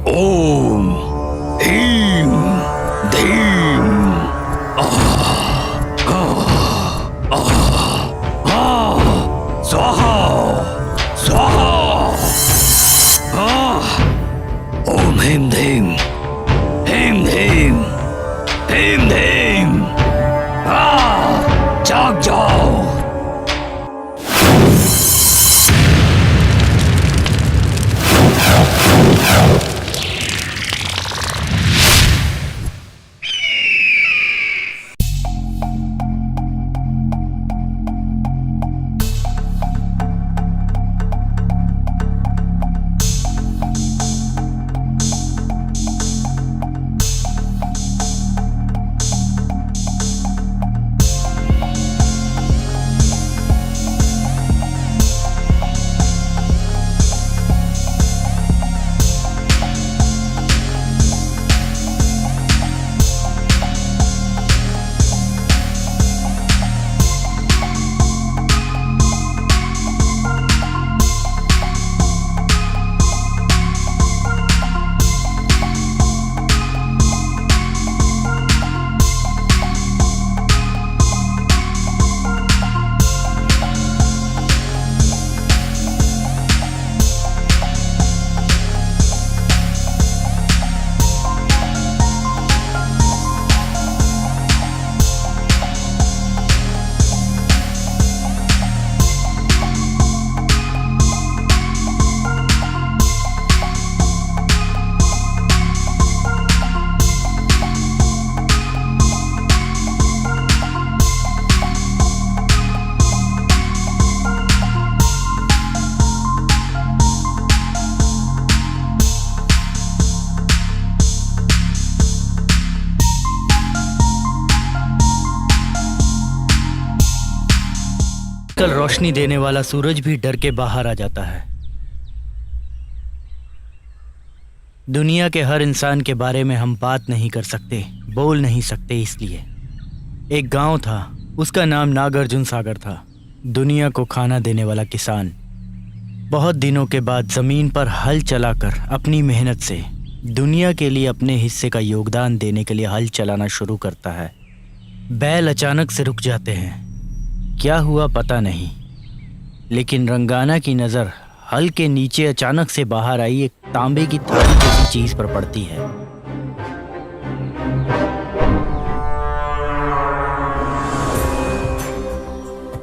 ओम ह्रीं धीं स्वाहा स्वाहा। ओम ह्रीं धीं ह्रीं धीं ह्रीं धीं। जाग जाओ। कल रोशनी देने वाला सूरज भी डर के बाहर आ जाता है। दुनिया के हर इंसान के बारे में हम बात नहीं कर सकते, बोल नहीं सकते। इसलिए एक गांव था, उसका नाम नागार्जुन सागर था। दुनिया को खाना देने वाला किसान बहुत दिनों के बाद जमीन पर हल चलाकर अपनी मेहनत से दुनिया के लिए अपने हिस्से का योगदान देने के लिए हल चलाना शुरू करता है। बैल अचानक से रुक जाते हैं। क्या हुआ पता नहीं, लेकिन रंगाना की नज़र हल के नीचे अचानक से बाहर आई एक तांबे की थाली जैसी चीज पर पड़ती है।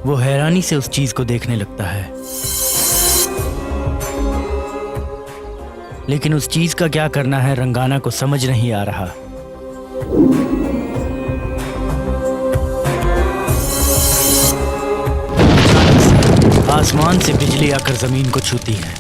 वो हैरानी से उस चीज को देखने लगता है, लेकिन उस चीज का क्या करना है रंगाना को समझ नहीं आ रहा। आसमान से बिजली आकर जमीन को छूती है।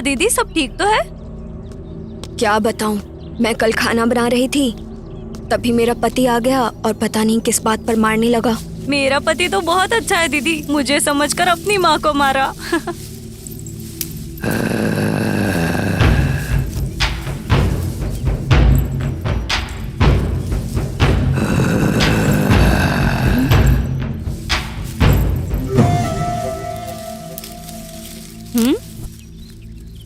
दीदी सब ठीक तो है? क्या बताऊं, मैं कल खाना बना रही थी, तभी मेरा पति आ गया और पता नहीं किस बात पर मारने लगा। मेरा पति तो बहुत अच्छा है दीदी, मुझे समझकर अपनी माँ को मारा।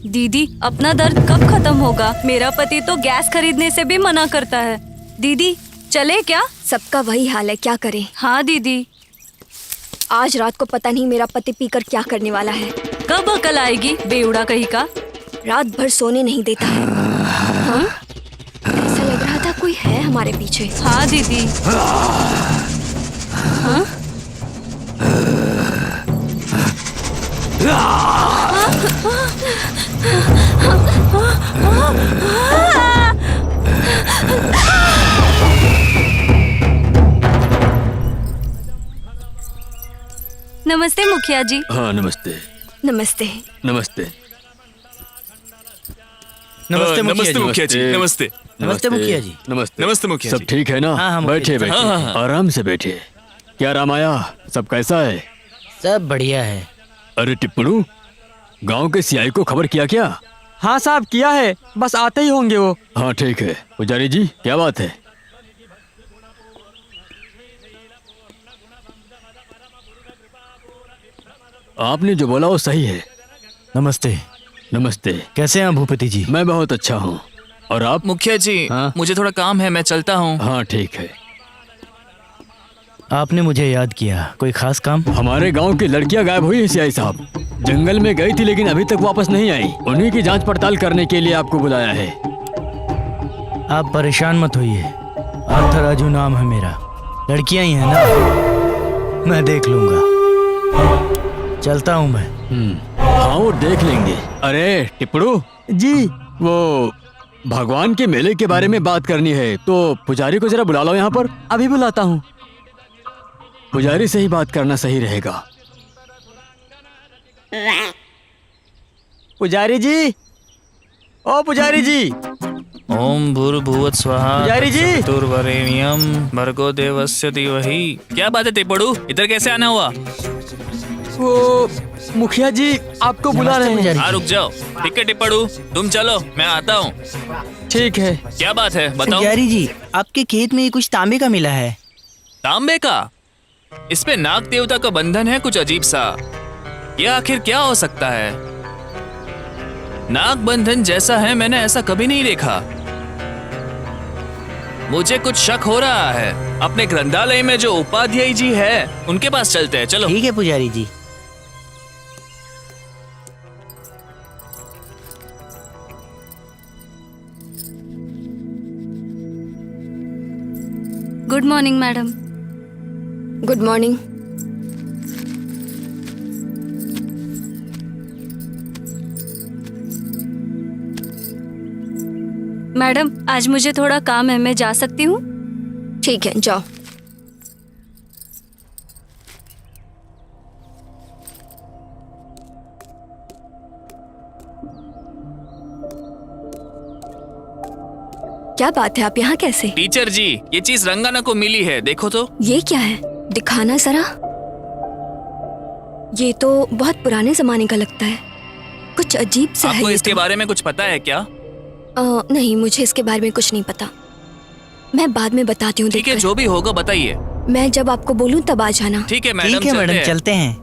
दीदी अपना दर्द कब खत्म होगा? मेरा पति तो गैस खरीदने से भी मना करता है। दीदी चले क्या? सबका वही हाल है, क्या करें। हाँ दीदी। आज रात को पता नहीं मेरा पति पीकर क्या करने वाला है। कब अकल आएगी बेउड़ा कहीं का। रात भर सोने नहीं देता है। हाँ? ऐसा लग रहा था कोई है हमारे पीछे। हाँ दीदी। हाँ? नमस्ते मुखिया जी। हाँ नमस्ते। नमस्ते। नमस्ते। नमस्ते मुखिया जी। मुखिया जी नमस्ते। नमस्ते मुखिया जी। नमस्ते। नमस्ते मुखिया सब जी। ठीक है ना? हाँ, हाँ, मुखिया बैठे जी। बैठे, हाँ, हाँ, हाँ। आराम से बैठे। क्या रामाया, सब कैसा है? सब बढ़िया है। अरे टिप्पणू, गांव के सीआई को खबर किया क्या? हाँ साहब किया है, बस आते ही होंगे वो। हाँ ठीक है। पुजारी जी, क्या बात है? आपने जो बोला वो सही है। नमस्ते। नमस्ते। कैसे हैं भूपति जी? मैं बहुत अच्छा हूँ। और आप? मुखिया जी, हाँ? मुझे थोड़ा काम है, मैं चलता हूँ। हाँ ठीक है। आपने मुझे याद किया, कोई खास काम? हमारे गांव की लड़कियां गायब हुई है सीआई साहब। जंगल में गई थी लेकिन अभी तक वापस नहीं आई। उन्हीं की जांच पड़ताल करने के लिए आपको बुलाया है। आप परेशान मत होइए, आर्थर राजू नाम है मेरा। लड़कियां ही हैं ना, मैं देख लूंगा। चलता हूँ मैं। हाँ वो देख लेंगे। अरे टिप्पणू जी। वो भगवान के मेले के बारे में बात करनी है तो पुजारी को जरा बुला लो यहाँ पर। अभी बुलाता हूँ। पुजारी से ही बात करना सही रहेगा। पुजारी जी, ओ पुजारी जी। ओम भूर्भुवः स्वाहा पुजारी जी। चतुर्वरेण्यम भर्गो देवस्य धीमहि। क्या बात है टिप्पणू, इधर कैसे आना हुआ? वो मुखिया जी आपको बुला रहे हैं। हाँ रुक जाओ। ठीक है टिप्पणू, तुम चलो, मैं आता हूँ। ठीक है। क्या बात है, बताओ। पुजारी जी, आपके खेत में ये कुछ तांबे का मिला है। तांबे का? इसमें नाग देवता का बंधन है कुछ अजीब सा। यह आखिर क्या हो सकता है? नाग बंधन जैसा है मैंने ऐसा कभी नहीं देखा। मुझे कुछ शक हो रहा है। अपने ग्रंथालय में जो उपाध्याय जी है उनके पास चलते हैं, चलो। ठीक है पुजारी जी। Good morning madam. Good morning. Madam आज मुझे थोड़ा काम है, मैं जा सकती हूँ? ठीक है, जाओ। क्या बात है, आप यहाँ कैसे? टीचर जी, ये चीज रंगाना को मिली है, देखो तो। ये क्या है, दिखाना जरा। ये तो बहुत पुराने जमाने का लगता है, कुछ अजीब सा है आपको ये इसके तो। बारे में कुछ पता है क्या? नहीं, मुझे इसके बारे में कुछ नहीं पता। मैं बाद में बताती हूँ। ठीक है, देखकर। जो भी होगा बताइए। मैं जब आपको बोलूँ तब आ जाना। ठीक है मैडम, ठीक है चलते मैडम, हैं। चलते हैं।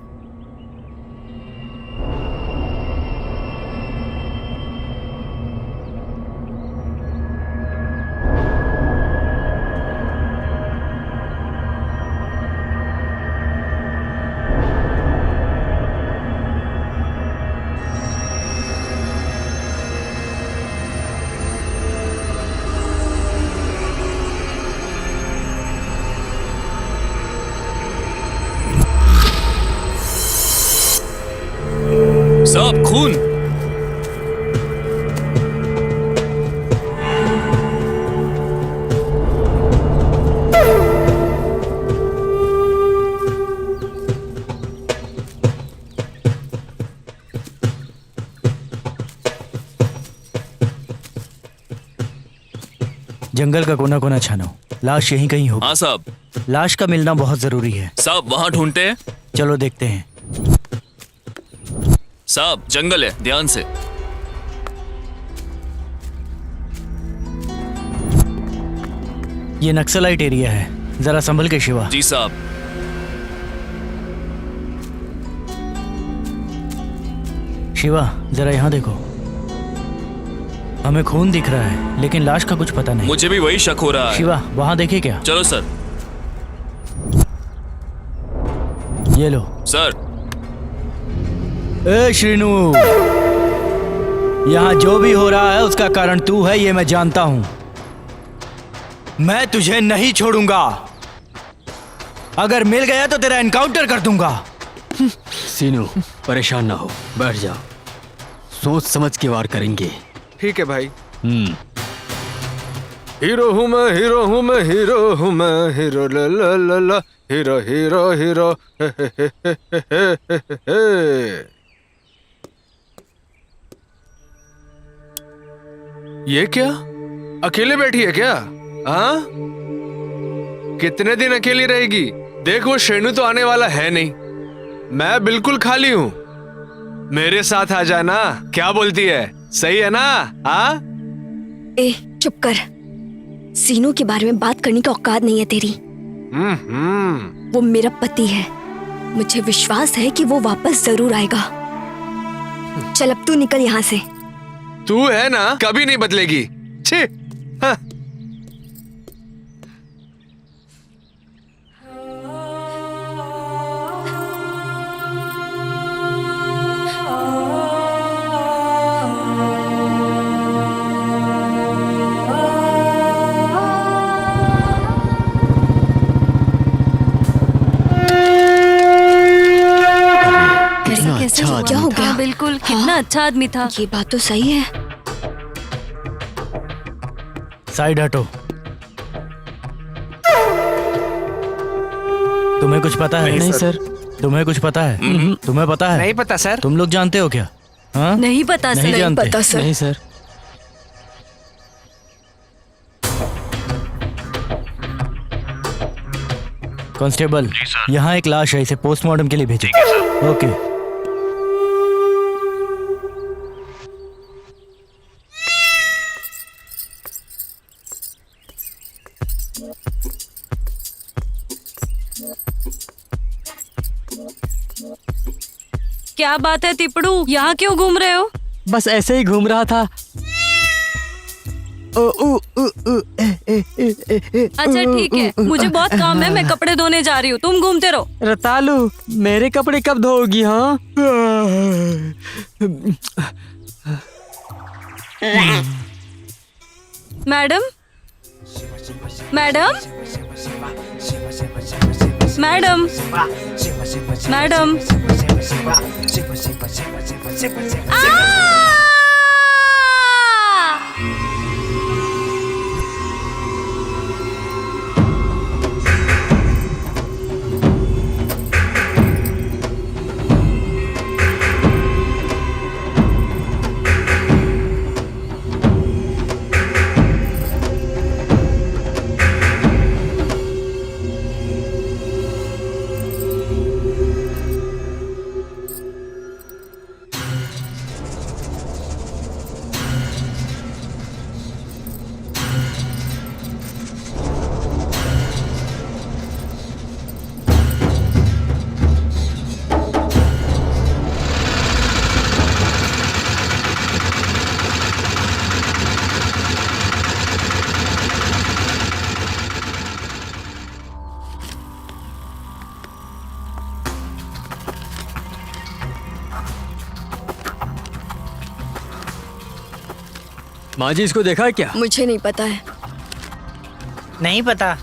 सब खून। जंगल का कोना कोना छानो, लाश यहीं कहीं होगी। हाँ साहब। लाश का मिलना बहुत जरूरी है। साहब वहाँ ढूंढते हैं। चलो देखते हैं। साहब जंगल है, ध्यान से। ये नक्सलाइट एरिया है, जरा संभल के शिवा। जी साहब। शिवा जरा यहाँ देखो, हमें खून दिख रहा है लेकिन लाश का कुछ पता नहीं। मुझे भी वही शक हो रहा है। शिवा वहाँ देखे क्या? चलो सर। ये लो। सर। ए श्रीनु, यहाँ जो भी हो रहा है उसका कारण तू है, ये मैं जानता हूं। मैं तुझे नहीं छोड़ूंगा। अगर मिल गया तो तेरा एनकाउंटर कर दूंगा। सीनू, परेशान ना हो, बैठ जाओ। सोच समझ के वार करेंगे। ठीक है भाई। हीरो हूँ मैं, हीरो हूँ मैं, हीरो हूँ मैं, हीरो ला ला ला ला, हीरो हीरो हीरो हे हे हे हे हे हे हे। ये क्या? अकेले बैठी है क्या? हाँ, कितने दिन अकेली रहेगी? देख वो शेनू तो आने वाला है नहीं, मैं बिल्कुल खाली हूँ। मेरे साथ आ जाना, क्या बोलती है? सही है ना? हाँ? ए चुप कर, सीनू के बारे में बात करने की औकात नहीं है तेरी। वो मेरा पति है, मुझे विश्वास है कि वो वापस जरूर आएगा। चल अब तू निकल यहाँ से। तू है ना, कभी नहीं बदलेगी। छी, हाँ। कितना कैसे अच्छा क्या हो आदमी था। गया? हाँ बिल्कुल, कितना अच्छा आदमी था। ये बात तो सही है। साइड हटो। तुम्हें कुछ पता है? नहीं सर। तुम्हें कुछ पता है? तुम्हें पता है? नहीं पता सर। तुम लोग जानते हो क्या? हाँ? नहीं पता नहीं सर। जानते। पता सर। नहीं सर। कांस्टेबल, यहाँ एक लाश है, इसे पोस्टमार्टम के लिए भेजो। ओके। क्या बात है तिपड़ू, यहाँ क्यों घूम रहे हो? बस ऐसे ही घूम रहा था। अच्छा ठीक है, मुझे बहुत काम है, मैं कपड़े धोने जा रही हूँ, तुम घूमते रहो। रतालू, मेरे कपड़े कब धोगी? हाँ, मैडम, मैडम, मैडम, मैडम। माँ जी इसको देखा है क्या? मुझे नहीं पता है। नहीं पता।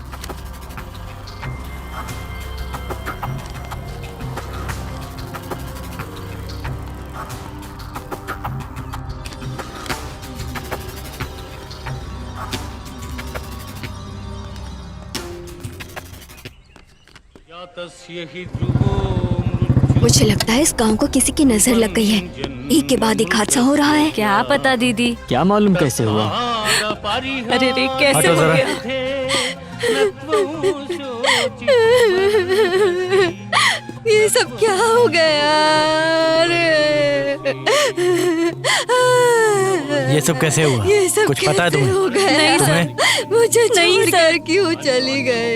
मुझे लगता है इस गांव को किसी की नजर लग गई है। एक के बाद एक हादसा हो रहा है। क्या पता दीदी। क्या मालूम कैसे हुआ? अरे रे, कैसे हटो हो जरा। गया? ये सब क्या हो गया? ये सब कैसे हुआ? ये सब कुछ पता है कैसे तुम्हें? हो गया? नहीं सर। तुम्हें? मुझे नहीं छोड़ सर। कर क्यों चली गए?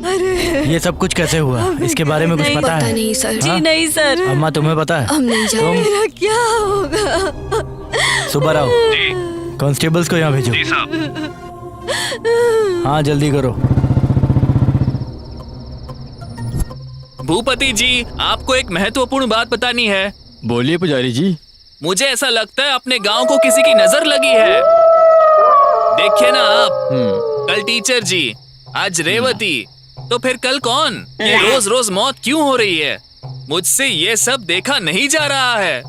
अरे ये सब कुछ कैसे हुआ? इसके बारे में कुछ नहीं, पता पता है? नहीं सर। जी नहीं सर। अम्मा तुम्हें पता है? हम नहीं जानते। तुम मेरा क्या होगा? सुबह आओ। कांस्टेबल्स को यहाँ भेजो। हाँ जल्दी करो। भूपति जी, आपको एक महत्वपूर्ण बात बतानी है। बोलिए पुजारी जी। मुझे ऐसा लगता है अपने गांव को किसी की नजर लगी है। देखिए ना आप, कल टीचर जी, आज रेवती, तो फिर कल कौन? ये रोज रोज मौत क्यों हो रही है? मुझसे ये सब देखा नहीं जा रहा है।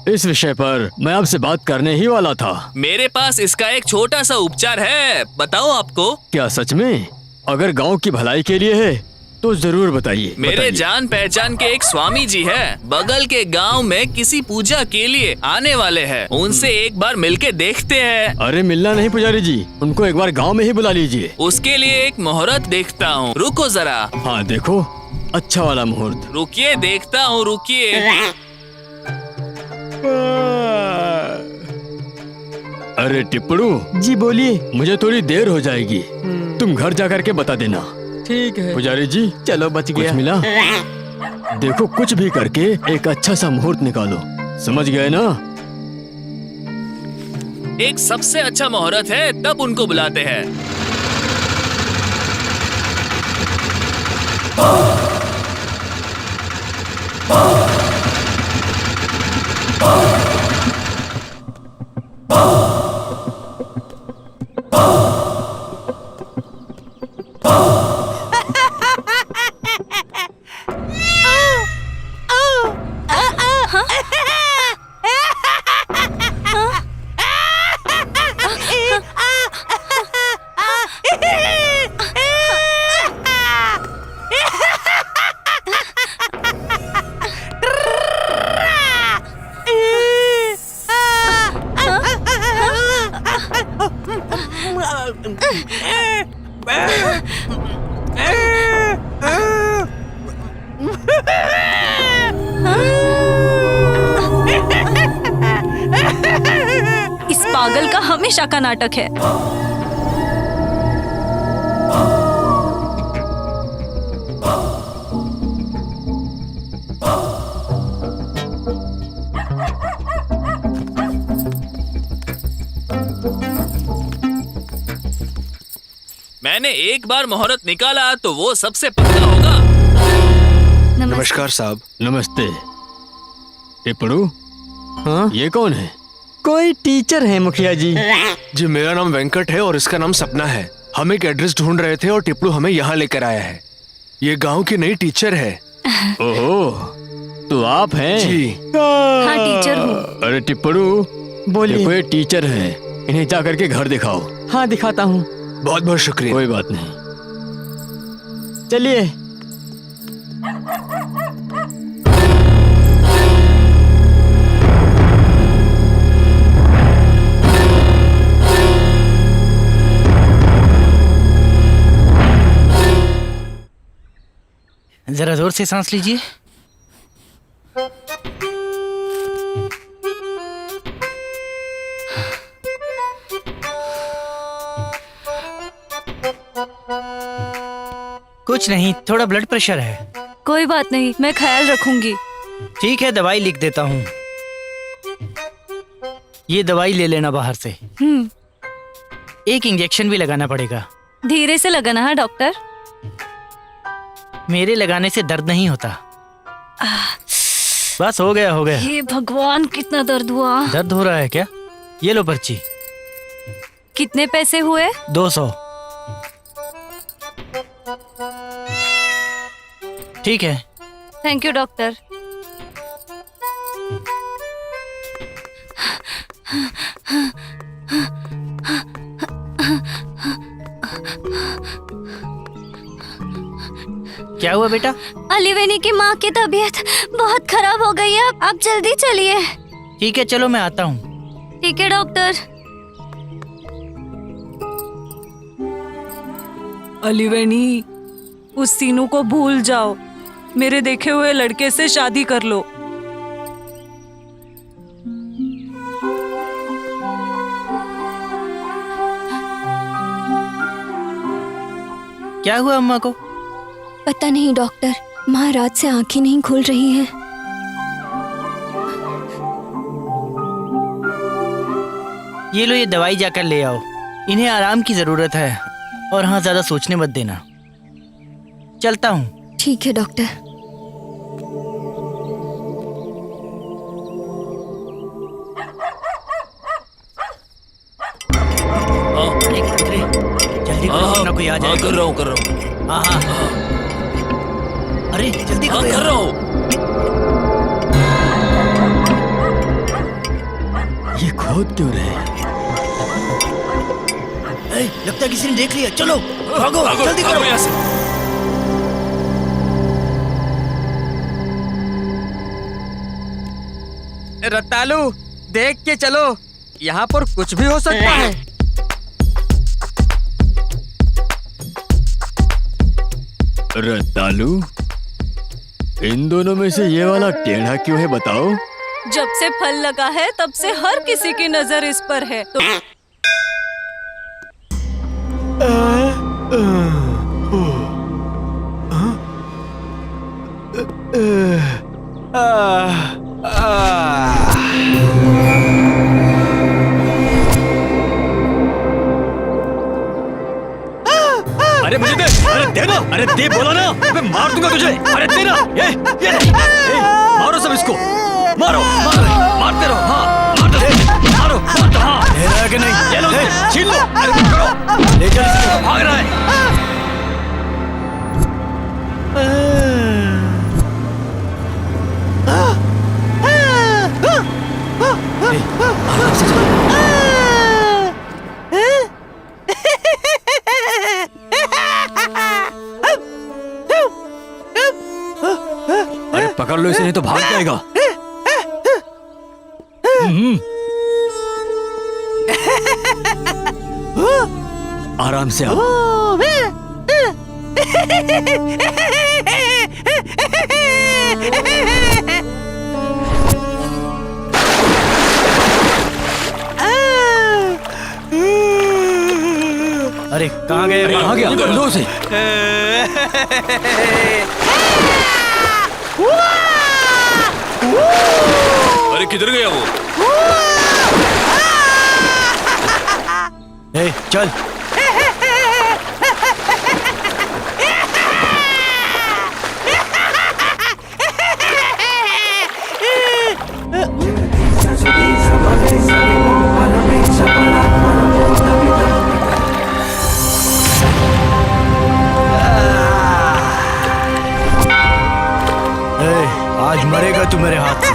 इस विषय पर मैं आपसे बात करने ही वाला था। मेरे पास इसका एक छोटा सा उपचार है, बताओ आपको। क्या सच में? अगर गांव की भलाई के लिए है तो जरूर बताइए। मेरे बताइए। जान पहचान के एक स्वामी जी है, बगल के गांव में किसी पूजा के लिए आने वाले हैं। उनसे एक बार मिलके देखते हैं। अरे मिलना नहीं पुजारी जी, उनको एक बार गांव में ही बुला लीजिए। उसके लिए एक मुहूर्त देखता हूँ, रुको जरा। हाँ देखो, अच्छा वाला मुहूर्त। रुकिए, देखता हूँ, रुकिए। अरे टिप्पड़ू, जी बोलिए। मुझे थोड़ी देर हो जाएगी, तुम घर जा करके बता देना। ठीक है। पुजारी जी, चलो बच कुछ गया। मिला? देखो कुछ भी करके एक अच्छा सा मुहूर्त निकालो, समझ गए ना? एक सबसे अच्छा मुहूर्त है, तब उनको बुलाते हैं। इस पागल का हमेशा का नाटक है। मैंने एक बार मुहूर्त निकाला तो वो सबसे पक्का होगा। नमस्कार साहब। नमस्ते। टिप्पड़ू, हाँ, ये कौन है? कोई टीचर है मुखिया जी। जी मेरा नाम वेंकट है और इसका नाम सपना है। हम एक एड्रेस ढूंढ रहे थे और टिप्पू हमें यहाँ लेकर आया है। ये गांव की नई टीचर है। ओहो, तो आप हैं? जी हाँ टीचर हूँ। अरे टिप्पड़ू, बोलिए। देखो ये टीचर है, इन्हें जा करके घर दिखाओ। हाँ दिखाता हूँ, बहुत बहुत शुक्रिया। कोई बात नहीं। चलिए। जरा जोर से सांस लीजिए। कुछ नहीं, थोड़ा ब्लड प्रेशर है। कोई बात नहीं, मैं ख्याल रखूंगी। ठीक है, दवाई लिख देता हूँ। ये दवाई ले लेना बाहर से। एक इंजेक्शन भी लगाना पड़ेगा। धीरे से लगाना है डॉक्टर। मेरे लगाने से दर्द नहीं होता। बस हो गया, हो गया। हे भगवान, कितना दर्द हुआ। दर्द हो रहा है क्या? ये लो पर्ची। कितने पैसे हुए? 200। ठीक है। Thank you doctor. क्या हुआ बेटा? अलीवेनी की माँ की तबीयत बहुत खराब हो गई है। आप जल्दी चलिए। ठीक है, चलो मैं आता हूँ। ठीक है डॉक्टर। अलीवेनी, उस सीनू को भूल जाओ। मेरे देखे हुए लड़के से शादी कर लो। क्या हुआ अम्मा को? पता नहीं डॉक्टर, माँ रात से आंखें नहीं खुल रही हैं। ये लो, ये दवाई जाकर ले आओ। इन्हें आराम की जरूरत है। और हाँ, ज्यादा सोचने मत देना। चलता हूँ। ठीक है डॉक्टर। जल्दी करो, वरना कोई आ जाएगा। कर रहा हूँ। हाँ हाँ। अरे जल्दी करो कर यार। रहा हूँ। ये खोद क्यों रहे हैं? लगता है किसी ने देख लिया। चलो भागो, जल्दी भागो करो। यहाँ से। रत्तालू देख के चलो, यहाँ पर कुछ भी हो सकता है। रत्तालू, इन दोनों में से ये वाला टेढ़ा क्यों है बताओ? जब से फल लगा है तब से हर किसी की नजर इस पर है। तो अरे मुझे दे, अरे दे दो, अरे दे बोला ना, मैं मार दूंगा तुझे। अरे दे ना, ये मारो सब इसको, मारो मारो, मारते रहो, हाँ मार दो, मारो मार दो, हाँ। दे रहा है कि नहीं? ये लो, छीन लो, अरे कुछ करो, ले चल इसको। भाग रहा है। आराम से चलो। अरे पकड़ लो इसे, नहीं तो भाग जाएगा। आराम से आओ। अरे कहाँ गए? कहाँ गया? लो उसे। अरे किधर गया वो? ए, चल। आज मरेगा तू मेरे हाथ से।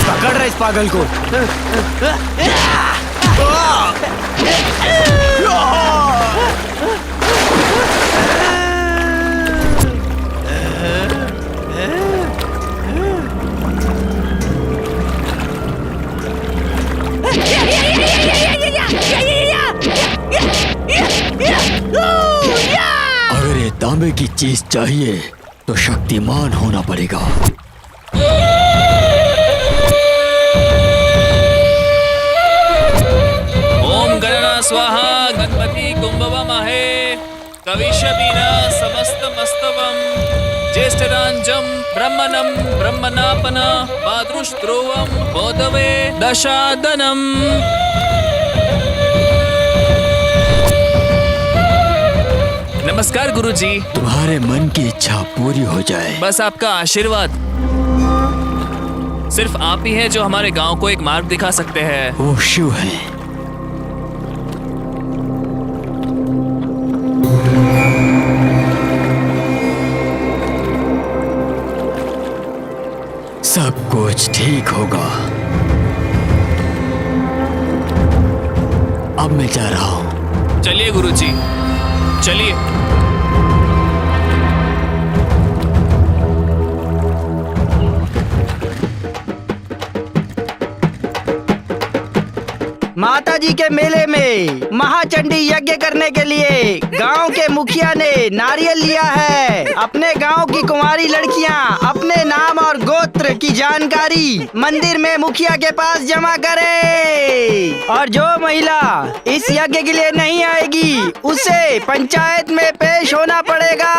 पकड़ रहा इस पागल को। अगर ये तांबे की चीज चाहिए तो शक्तिमान होना पड़ेगा। ओम गणना स्वाहा गणपति कुंभवमहे कविशपीना समस्त मस्तवम ज्येष्ठरांजम ब्रह्मणं ब्रह्मणापन मातृस्त्रोवम बोधवे दशादनम। नमस्कार गुरुजी। तुम्हारे मन की इच्छा पूरी हो जाए। बस आपका आशीर्वाद। सिर्फ आप ही हैं जो हमारे गांव को एक मार्ग दिखा सकते हैं। वो शिव है। सब कुछ ठीक होगा। अब मैं जा रहा हूँ। चलिए गुरुजी, चलिए। माता जी के मेले में महाचंडी यज्ञ करने के लिए गांव के मुखिया ने नारियल लिया है। अपने गांव की कुंवारी लड़कियां अपने नाम और गोत्र की जानकारी मंदिर में मुखिया के पास जमा करे और जो महिला इस यज्ञ के लिए नहीं आएगी उसे पंचायत में पेश होना पड़ेगा।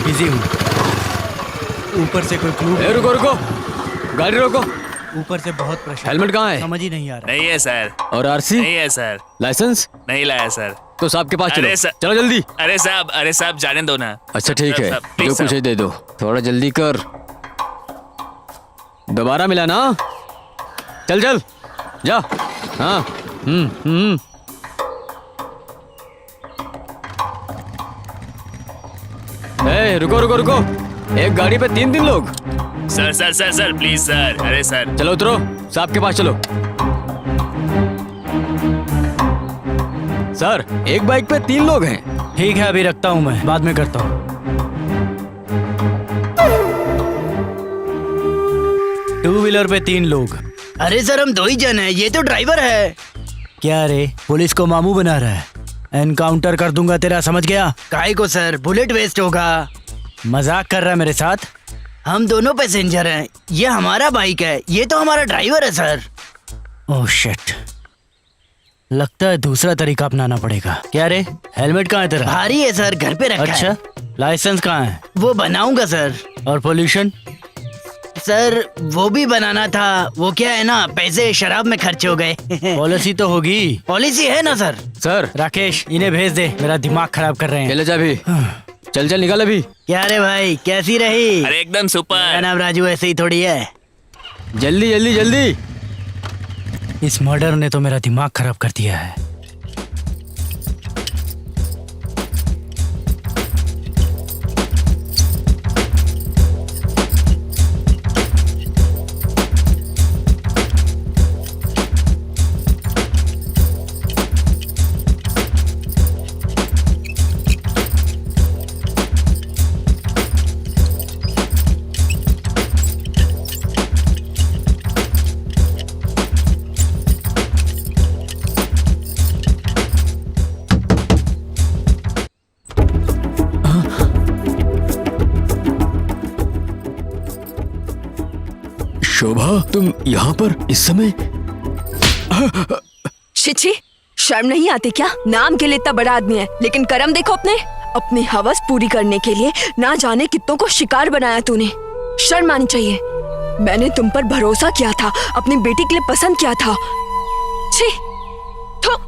बिजी हूँ। ऊपर से कोई क्लू? रुको रुको, गाड़ी रोको। ऊपर से बहुत प्रेशर। हेलमेट कहाँ है? समझ ही नहीं आ रहा। नहीं है सर। और आरसी? नहीं है सर। लाइसेंस? नहीं लाया सर। तो साहब के पास चलो। अरे सर- चलो जल्दी। अरे साहब जाने दो ना। अच्छा ठीक है, साहब, प्लीज जो कुछ है साहब। दे दो, थोड़ा जल्दी कर। दोबारा मिला ना? चल चल जा। हाँ रुको रुको रुको, एक गाड़ी पे 3 लोग। Sir please sir. अरे सर। चलो उतरो, साहब के पास चलो। सर एक बाइक पे 3 लोग हैं। ठीक है, अभी रखता हूँ, मैं बाद में करता हूँ। टू व्हीलर पे 3 लोग। अरे सर हम 2 ही जन हैं, ये तो ड्राइवर है। क्या रे, पुलिस को मामू बना रहा है? एनकाउंटर कर दूंगा तेरा, समझ गया? काहे को सर, बुलेट वेस्ट होगा। मजाक कर रहा है मेरे साथ? हम दोनों पैसेंजर हैं, ये हमारा बाइक है, ये तो हमारा ड्राइवर है सर। ओह शिट, लगता है दूसरा तरीका अपनाना पड़ेगा। क्या रे, हेलमेट कहाँ है तेरा? भारी है सर, घर पे रखा है। अच्छा, लाइसेंस कहाँ है? वो बनाऊंगा सर। और पोल्यूशन? सर वो भी बनाना था, वो क्या है ना, पैसे शराब में खर्च हो गए। पॉलिसी तो होगी। पॉलिसी है ना सर? सर राकेश इन्हें भेज दे, मेरा दिमाग खराब कर रहे हैं। चले जा भी। चल चल निकल अभी। क्या रे भाई, कैसी रही? अरे एकदम मेरा सुपर। नाम राजू ऐसे ही थोड़ी है। जल्दी जल्दी जल्दी। इस मर्डर ने तो मेरा दिमाग खराब कर दिया है। शोभा, तुम यहाँ पर इस समय? छिछी, शर्म नहीं आती क्या? नाम के लिए इतना बड़ा आदमी है, लेकिन कर्म देखो अपनी हवस पूरी करने के लिए ना जाने कितनों को शिकार बनाया तूने। शर्म आनी चाहिए। मैंने तुम पर भरोसा किया था, अपनी बेटी के लिए पसंद किया था। छी, थू।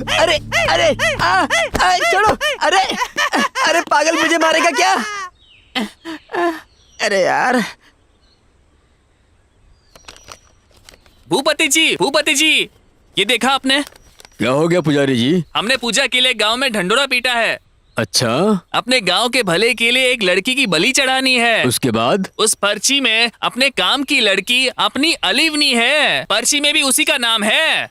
अरे अरे छोड़ो। अरे अरे पागल, मुझे मारेगा क्या? अरे यार। भूपति जी, ये देखा आपने? क्या हो गया पुजारी जी? हमने पूजा के लिए गांव में ढंडोरा पीटा है। अच्छा, अपने गांव के भले के लिए एक लड़की की बलि चढ़ानी है। उसके बाद? उस पर्ची में अपने काम की लड़की अपनी अलीवनी है। पर्ची में भी उसी का नाम है।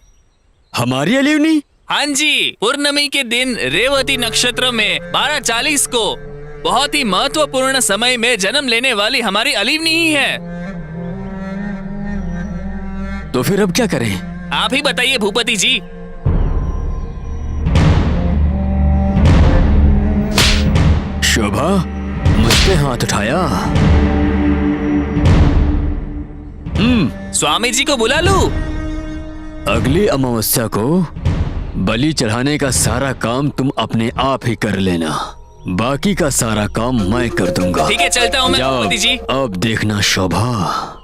हमारी अलीवनी? हाँ जी, पूर्णमी के दिन रेवती नक्षत्र में 12:40 को बहुत ही महत्वपूर्ण समय में जन्म लेने वाली हमारी अलीवनी ही है। तो फिर अब क्या करें? आप ही बताइए भूपति जी। शोभा, मुझ पे हाथ उठाया। स्वामी जी को बुला लूं? अगली अमावस्या को बलि चढ़ाने का सारा काम तुम अपने आप ही कर लेना, बाकी का सारा काम मैं कर दूंगा। ठीक है, चलता हूँ मैं जाओ, भूपति जी। अब देखना शोभा।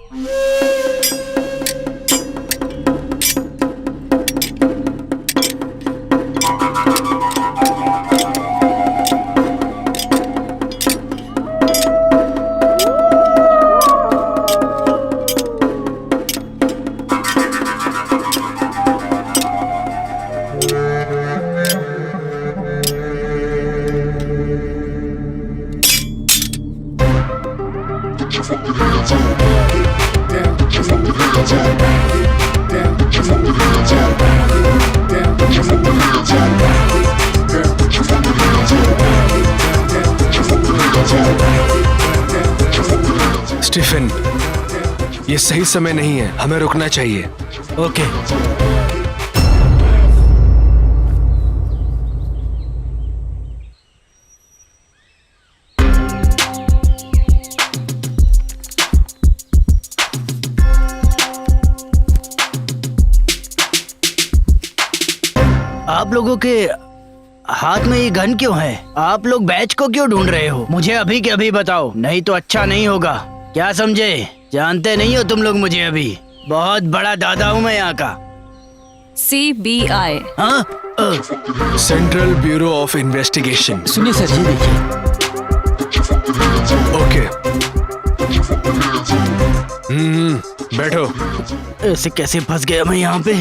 स्टीफन, ये सही समय नहीं है, हमें रुकना चाहिए। ओके। आप लोगों के हाथ में ये गन क्यों है? आप लोग बैच को क्यों ढूंढ रहे हो? मुझे अभी के अभी बताओ, नहीं तो अच्छा नहीं होगा। क्या समझे? जानते नहीं हो तुम लोग मुझे अभी। बहुत बड़ा दादा हूँ मैं यहाँ का। CBI। हाँ? Central bureau of investigation. सुनिए सर जी, देखिए। ओके। बैठो। ऐसे कैसे फंस गया मैं यहाँ पे?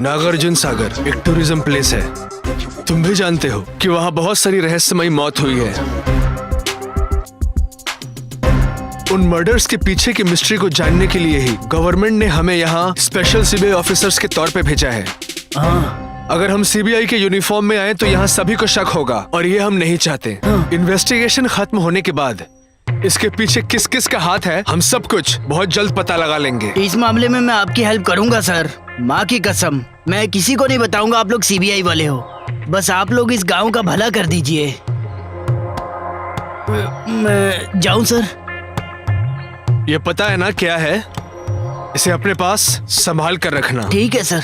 नागार्जुन सागर एक टूरिज्म प्लेस है। तुम भी जानते हो कि वहाँ बहुत सारी रहस्यमयी मौत हुई है। उन मर्डर्स के पीछे की मिस्ट्री को जानने के लिए ही गवर्नमेंट ने हमें यहाँ स्पेशल सीबीआई ऑफिसर्स के तौर पे भेजा है। हाँ। अगर हम सीबीआई के यूनिफॉर्म में आए तो यहाँ सभी को शक होगा, और ये हम नहीं चाहते। इन्वेस्टिगेशन खत्म होने के बाद इसके पीछे किस किस का हाथ है, हम सब कुछ बहुत जल्द पता लगा लेंगे। इस मामले में मैं आपकी हेल्प करूंगा सर, माँ की कसम। मैं किसी को नहीं बताऊंगा आप लोग सीबीआई वाले हो। बस आप लोग इस गांव का भला कर दीजिए। मैं जाऊं सर? ये पता है ना क्या है? इसे अपने पास संभाल कर रखना। ठीक है सर।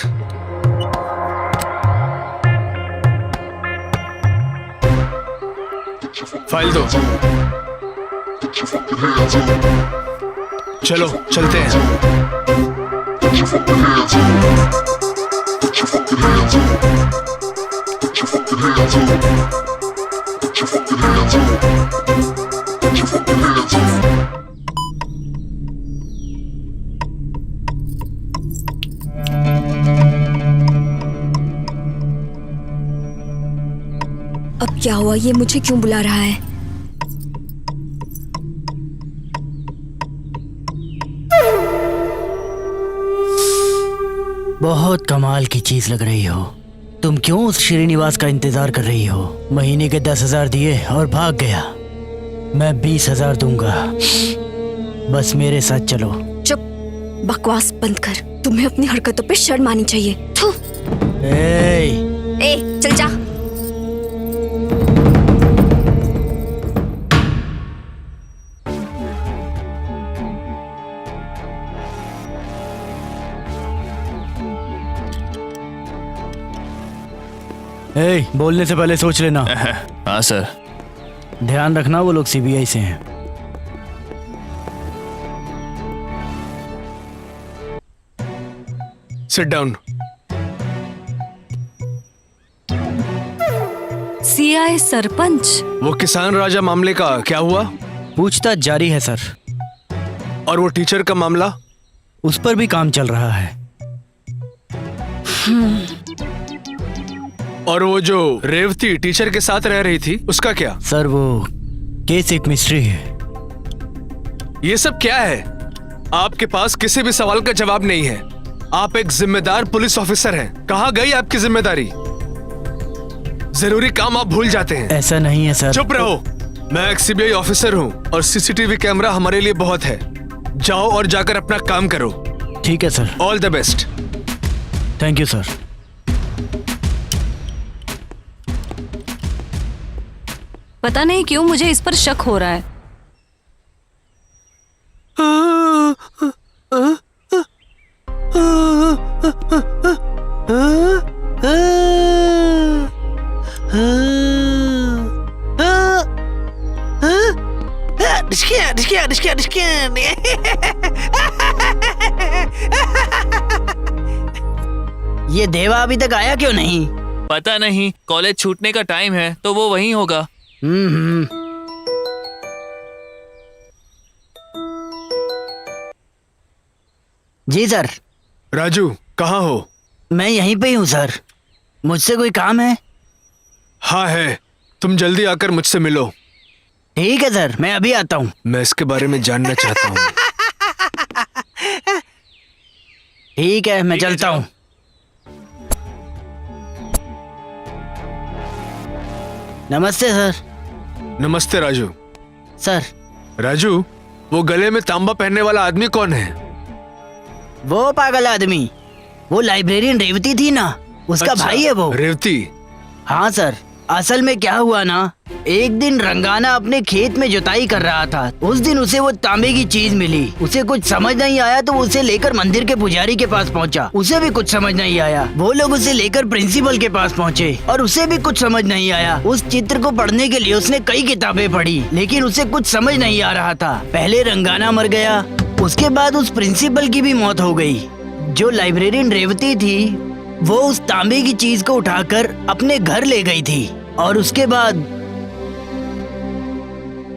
फाइल दो। चलो चलते हैं। अब क्या हुआ? ये मुझे क्यों बुला रहा है? बहुत कमाल की चीज लग रही हो। तुम क्यों उस श्रीनिवास का इंतजार कर रही हो? महीने के 10,000 दिए और भाग गया। मैं 20,000 दूंगा, बस मेरे साथ चलो। चुप, बकवास बंद कर। तुम्हें अपनी हरकतों पे शर्म आनी चाहिए। थू। ए, चल जा। बोलने से पहले सोच लेना। हाँ सर। ध्यान रखना वो लोग सीबीआई से हैं। Sit down. सीआई सरपंच। वो किसान राजा मामले का क्या हुआ? पूछताछ जारी है सर। और वो टीचर का मामला? उस पर भी काम चल रहा है। और वो जो रेवती टीचर के साथ रह रही थी उसका क्या? सर वो केस एक मिस्ट्री है। ये सब क्या है? आपके पास किसी भी सवाल का जवाब नहीं है। आप एक जिम्मेदार पुलिस ऑफिसर हैं। कहाँ गई आपकी जिम्मेदारी? जरूरी काम आप भूल जाते हैं। ऐसा नहीं है सर। चुप रहो। मैं एक सीबीआई ऑफिसर हूँ और सीसीटीवी कैमरा हमारे लिए बहुत है। जाओ और जाकर अपना काम करो। ठीक है sir. All the best. Thank you sir. पता नहीं क्यों मुझे इस पर शक हो रहा है। ये देवा अभी तक आया क्यों नहीं? पता नहीं, कॉलेज छूटने का टाइम है तो वो वहीं होगा। जी सर। राजू कहाँ हो? मैं यहीं पे ही हूँ सर। मुझसे कोई काम है? हाँ है। तुम जल्दी आकर मुझसे मिलो। ठीक है सर, मैं अभी आता हूँ। मैं इसके बारे में जानना चाहता हूँ। ठीक है, मैं चलता हूँ। नमस्ते सर। नमस्ते राजू। सर राजू, वो गले में तांबा पहनने वाला आदमी कौन है? वो पागल आदमी, वो लाइब्रेरियन रेवती थी ना, उसका अच्छा, भाई है वो। रेवती? हाँ सर, असल में क्या हुआ ना, एक दिन रंगाना अपने खेत में जुताई कर रहा था। उस दिन उसे वो तांबे की चीज मिली। उसे कुछ समझ नहीं आया तो वो उसे लेकर मंदिर के पुजारी के पास पहुंचा। उसे भी कुछ समझ नहीं आया। वो लोग उसे लेकर प्रिंसिपल के पास पहुंचे और उसे भी कुछ समझ नहीं आया। उस चित्र को पढ़ने के लिए उसने कई किताबें पढ़ी, लेकिन उसे कुछ समझ नहीं आ रहा था। पहले रंगाना मर गया, उसके बाद उस प्रिंसिपल की भी मौत हो गई। जो लाइब्रेरियन रेवती थी वो उस तांबे की चीज को उठाकर अपने घर ले गई थी और उसके बाद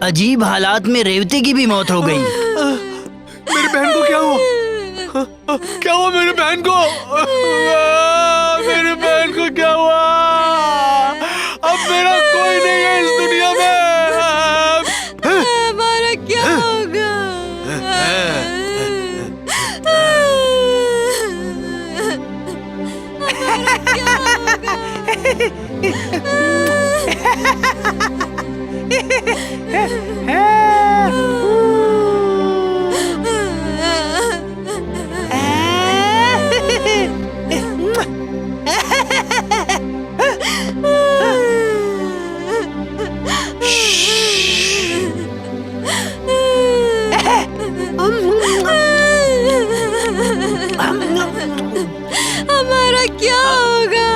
अजीब हालात में रेवती की भी मौत हो गई। मेरी बहन को क्या हुआ? क्या हुआ मेरी बहन को? मेरी बहन को क्या हुआ? अब मेरा कोई नहीं है इस दुनिया में। हमारा क्या होगा? हमारा क्या होगा?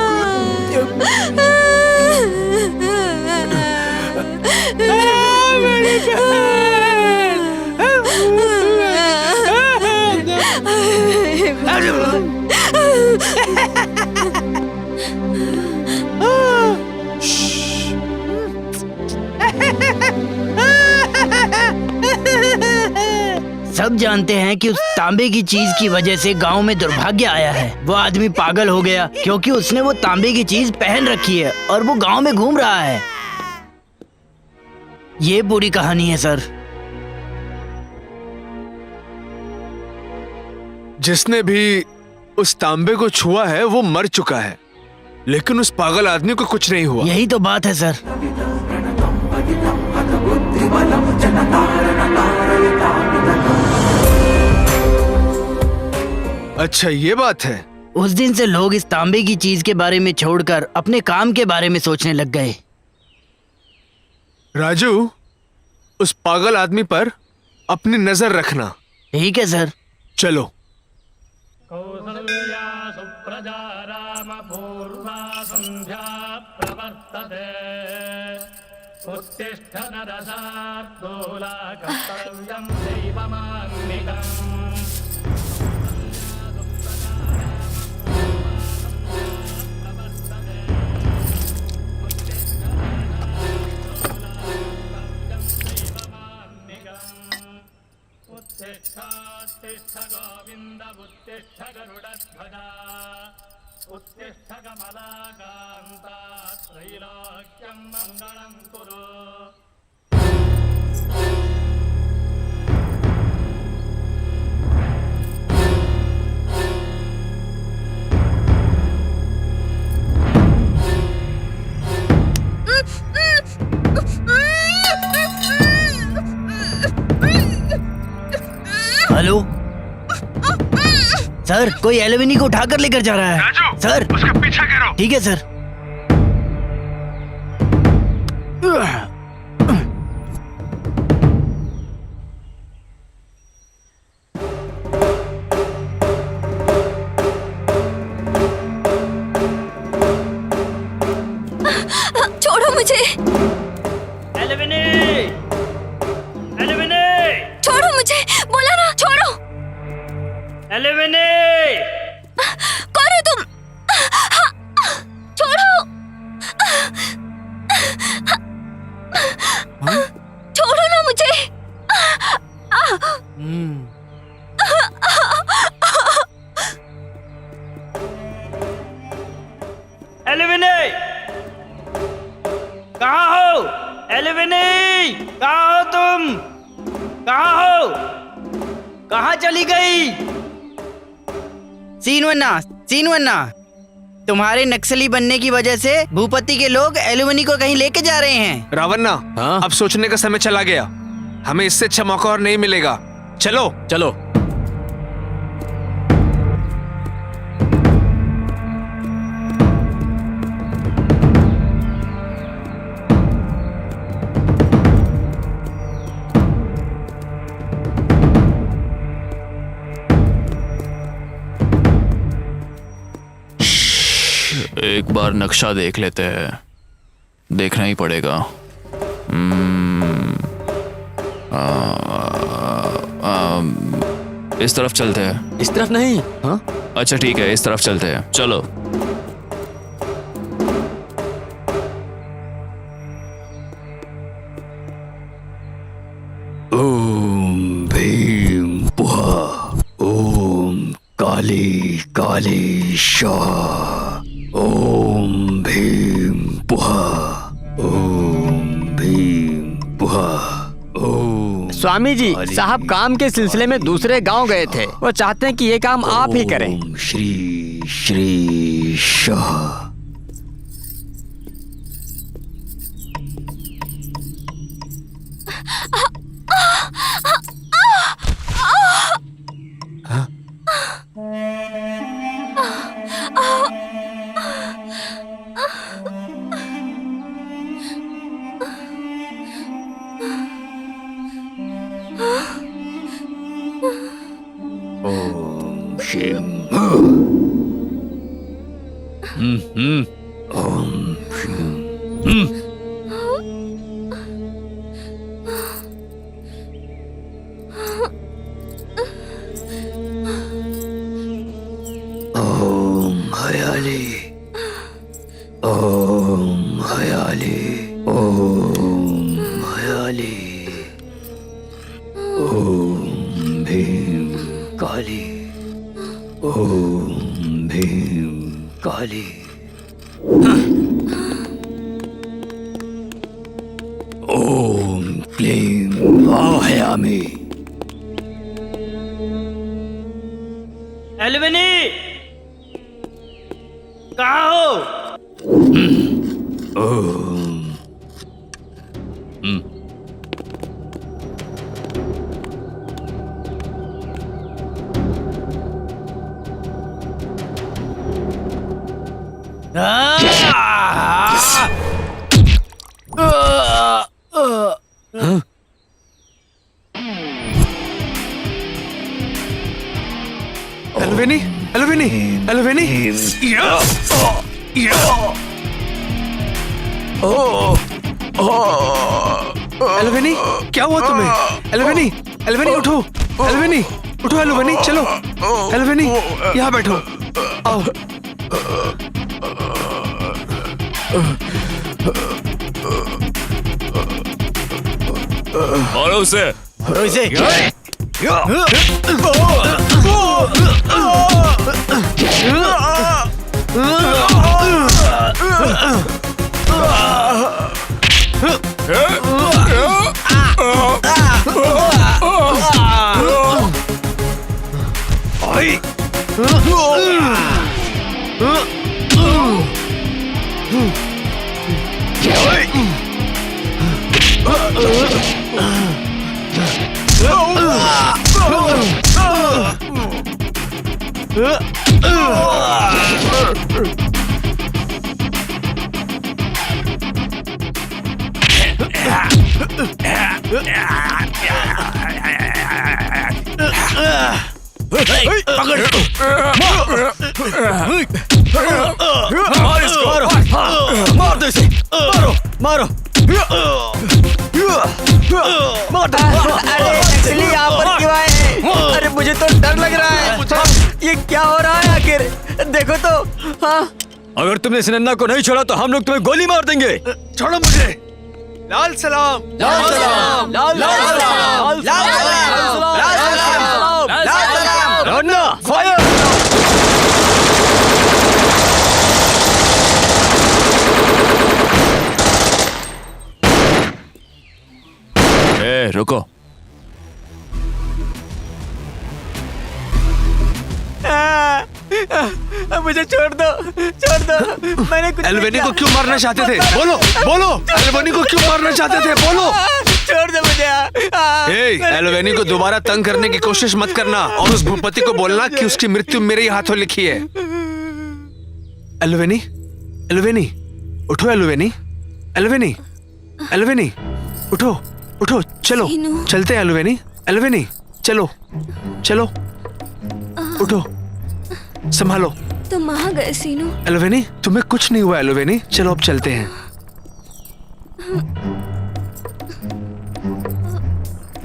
सब जानते हैं कि उस तांबे की चीज की वजह से गांव में दुर्भाग्य आया है। वो आदमी पागल हो गया क्योंकि उसने वो तांबे की चीज पहन रखी है और वो गांव में घूम रहा है। ये पूरी कहानी है सर। जिसने भी उस तांबे को छुआ है वो मर चुका है, लेकिन उस पागल आदमी को कुछ नहीं हुआ। यही तो बात है सर। अच्छा ये बात है। उस दिन से लोग इस तांबे की चीज के बारे में छोड़कर अपने काम के बारे में सोचने लग गए। राजू, उस पागल आदमी पर अपनी नजर रखना। ठीक है सर। चलो। उत्तिष्ठ नरशार्दूला कर्तव्यं दैवमान्विकम्। उत्तिष्ठ गोविन्द उत्तिष्ठ गरुडध्वजा उत्तिष्ठ कमलाकान्ता त्रैलोक्यं मङ्गलं कुरु। हेलो सर, कोई एलोविनी को उठाकर लेकर जा रहा है। सर उसके पीछे करो। ठीक है सर। छोड़ो मुझे, एलोविनी, एलोविनी, छोड़ो मुझे, बोला ना छोड़ो। एलोविनी। कौन हो तुम? छोड़ो, छोड़ो ना मुझे। एलोविनी, कहाँ हो? एलोविनी, कहाँ हो तुम? कहाँ हो? कहाँ चली गई? सीनवन्ना, तुम्हारे नक्सली बनने की वजह से भूपति के लोग एलुमनी को कहीं लेके जा रहे हैं। रावन्ना, हाँ? अब सोचने का समय चला गया। हमें इससे अच्छा मौका और नहीं मिलेगा। चलो चलो। एक बार नक्शा देख लेते हैं, देखना ही पड़ेगा। इस तरफ चलते हैं। इस तरफ नहीं। हाँ अच्छा ठीक है, इस तरफ चलते हैं, चलो। ओम भीम पुहा, ओम काली काली शाह, ओम भीम पुहा, ओम भीम पुहा, ओम। स्वामी जी, साहब काम के सिलसिले में दूसरे गांव गए थे। वो चाहते हैं कि ये काम आप ही करें। ओम श्री श्री शाह। ओम शिव। ओम शिव। ओम हयाली, ओम हयाली, ओम हयाली, ओम भीम काली, ओम भीम काली। ओम क्लीं आह्यामि। एलोविनी, कहाँ हो? ओम। एलवेनी, एलवेनी, एलवेनी। एलवेनी, क्या हुआ तुम्हें? एलवेनी, एलवेनी उठो, एलवेनी उठो, एलवेनी चलो, एलवेनी यहाँ बैठो, आओ। मारो उसे। मारो इसे। मार दो इसे, मारो मारो, मार दो। अरे नकली यहाँ पर क्यों आए? अरे मुझे तो डर लग रहा है। ये क्या हो रहा है आखिर? देखो तो। हाँ अगर तुमने इस नन्ना को नहीं छोड़ा तो हम लोग तुम्हें गोली मार देंगे। छोड़ो मुझे। लाल सलाम, लाल सलाम, लाल सलाम, लाल सलाम, लाल सलाम। नन्ना फायर। रुको। मुझे छोड़ दो, छोड़ दो। मैंने कुछ एल्वेनी को क्यों मारना चाहते थे? बोलो बोलो, एल्वेनी को क्यों मारना चाहते थे? बोलो। छोड़ दो मुझे। एल्वेनी को दोबारा तंग करने की कोशिश मत करना और उस भूपति को बोलना कि उसकी मृत्यु मेरे ही हाथों लिखी है। एल्वेनी, एल्वेनी, उठो एल्वेनी, एल्वेनी, एल्वेनी, उठो, उठो, चलो, चलते हैं एल्वेनी, एल्वेनी, चलो, चलो, उठो, संभालो। तुम आ गए सीनू। एल्वेनी, तुम्हें कुछ नहीं हुआ एल्वेनी, चलो अब चलते हैं।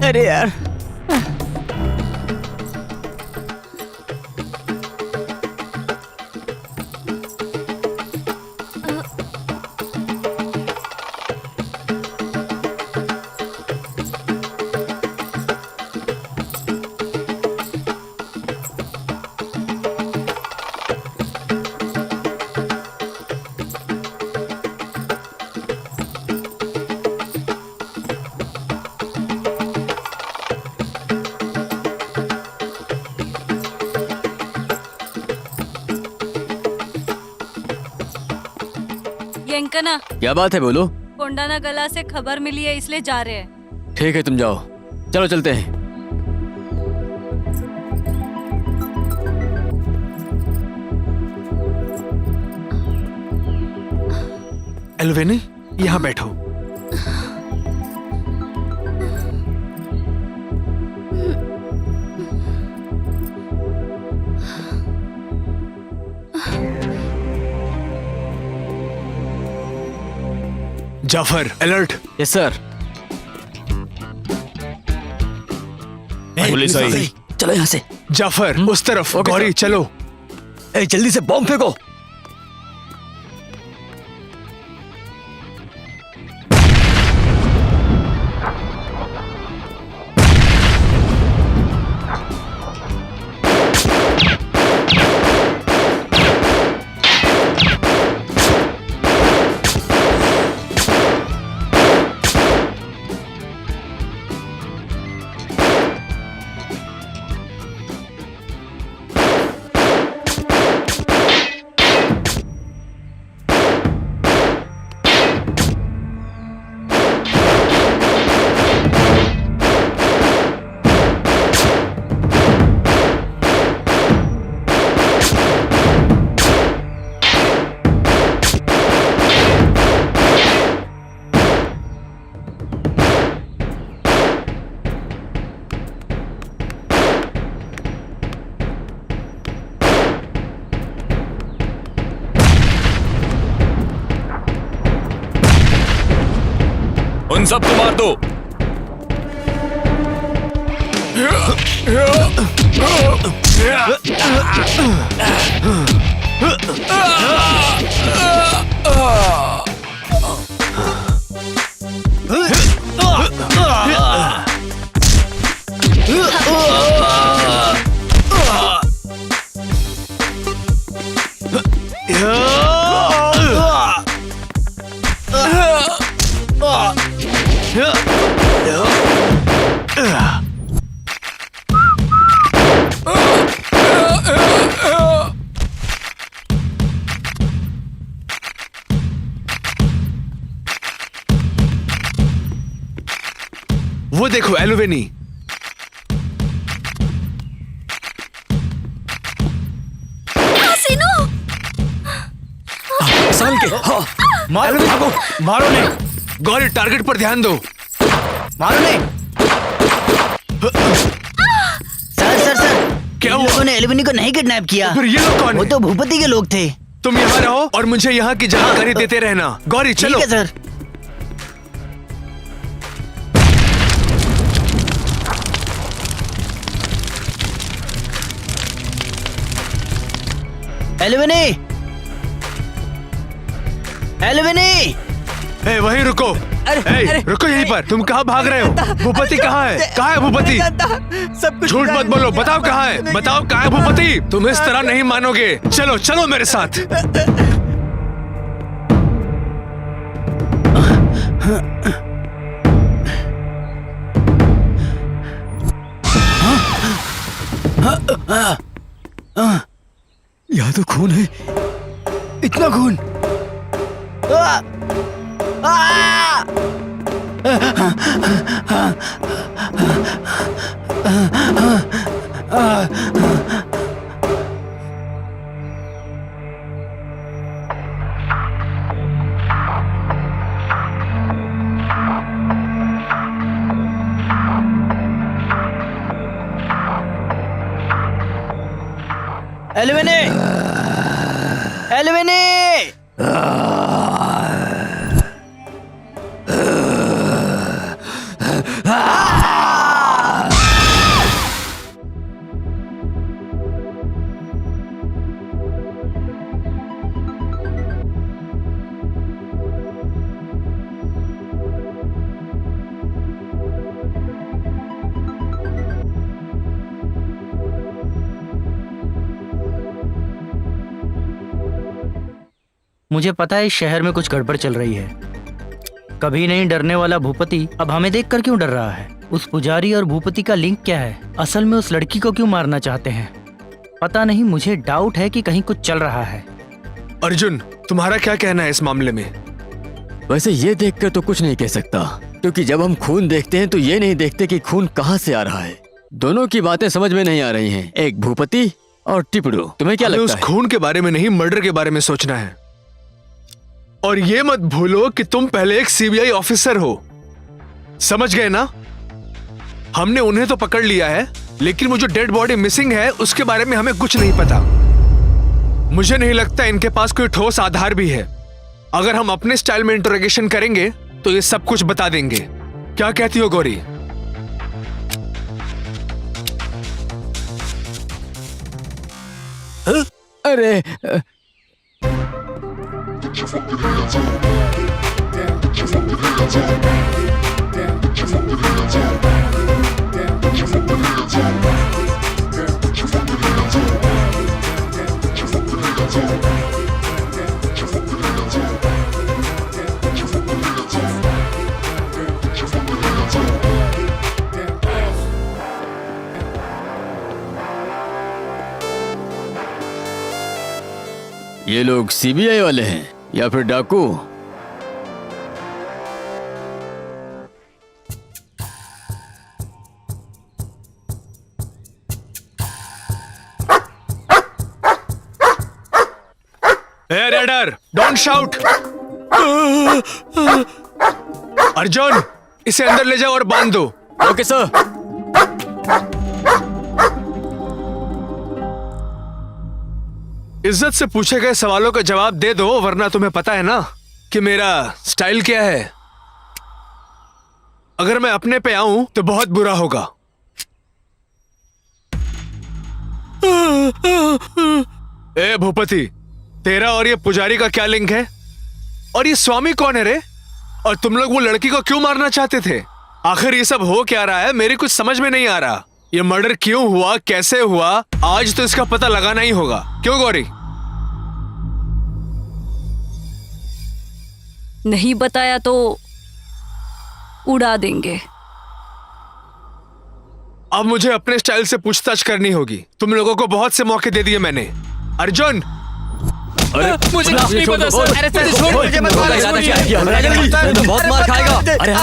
अरे यार, यंकना, क्या बात है? बोलो। कोंडाना गला से खबर मिली है, इसलिए जा रहे हैं। ठीक है, तुम जाओ, चलो चलते हैं। एल्वेनी, यहाँ बैठो। Jafar, alert. Yes sir. Police आई। चलो यहाँ से। जाफर, उस तरफ। गौरी, चलो। जल्दी से बॉम्ब फेंको। उन सबको मार दो। वो देखो एलोवेनी। सीनू, संभल के। हाँ, मारो इसको, मारो नहीं, गौरी टारगेट पर ध्यान दो। मारो नहीं। सर क्या इन हुआ? लोगों ने एल्युमिनी को नहीं किडनैप किया। फिर ये लोग कौन वो है? तो भूपति के लोग थे। तुम यहाँ रहो और मुझे यहाँ की जानकारी देते रहना। गौरी चलो। ठीक है सर। एल्युमिनी, एल्युमिनी, ए, वहीं रुको। अरे, रुको यहीं पर। तुम कहाँ भाग रहे हो? भूपति कहाँ है? कहाँ है भूपति? सब कुछ झूठ मत बोलो, बताओ कहाँ है? बताओ कहाँ है भूपति? तुम इस तरह नहीं मानोगे। चलो चलो मेरे साथ। यहाँ तो खून है, इतना खून। Alumni, alumni. मुझे पता है इस शहर में कुछ गड़बड़ चल रही है। कभी नहीं डरने वाला भूपति अब हमें देखकर क्यों डर रहा है? उस पुजारी और भूपति का लिंक क्या है? असल में उस लड़की को क्यों मारना चाहते हैं? पता नहीं, मुझे डाउट है कि कहीं कुछ चल रहा है। अर्जुन, तुम्हारा क्या कहना है इस मामले में? वैसे ये देखकर तो कुछ नहीं कह सकता, क्योंकि जब हम खून देखते हैं तो ये नहीं देखते कि खून कहाँ से आ रहा है। दोनों की बातें समझ में नहीं आ रही हैं। एक भूपति और टिपड़ू। तुम्हें क्या हमें लगता उस है? खून के बारे में नहीं, मर्डर के बारे में सोचना है। और ये मत भूलो कि तुम पहले एक सीबीआई ऑफिसर हो। समझ गए ना? हमने उन्हें तो पकड़ लिया है, लेकिन वो जो डेड बॉडी मिसिंग है उसके बारे में हमें कुछ नहीं पता। मुझे नहीं लगता इनके पास कोई ठोस आधार भी है। अगर हम अपने स्टाइल में इंटरोगेशन करेंगे तो ये सब कुछ बता देंगे। क्या कहती हो गौरी? अरे ये लोग सीबीआई वाले हैं या फिर डाकू? Hey, Radar, don't shout! Arjun, इसे अंदर ले जाओ और बांध दो। Okay sir. इज्जत से पूछे गए सवालों का जवाब दे दो, वरना तुम्हें पता है ना कि मेरा स्टाइल क्या है। अगर मैं अपने पे आऊं तो बहुत बुरा होगा। ए भूपति, तेरा और ये पुजारी का क्या लिंक है? और ये स्वामी कौन है रे? और तुम लोग वो लड़की को क्यों मारना चाहते थे? आखिर ये सब हो क्या रहा है? मेरी कुछ समझ में नहीं आ रहा। ये मर्डर क्यों हुआ, कैसे हुआ, आज तो इसका पता लगाना ही होगा। क्यों गौरी? नहीं बताया तो उड़ा देंगे। अब मुझे अपने स्टाइल से पूछताछ करनी होगी। तुम लोगों को बहुत से मौके दे दिए मैंने। अर्जुन, अरे मुझे कुछ नहीं पता सर। अरे सर, छोड़, मुझे मत मारो। बहुत मार खाएगा। अरे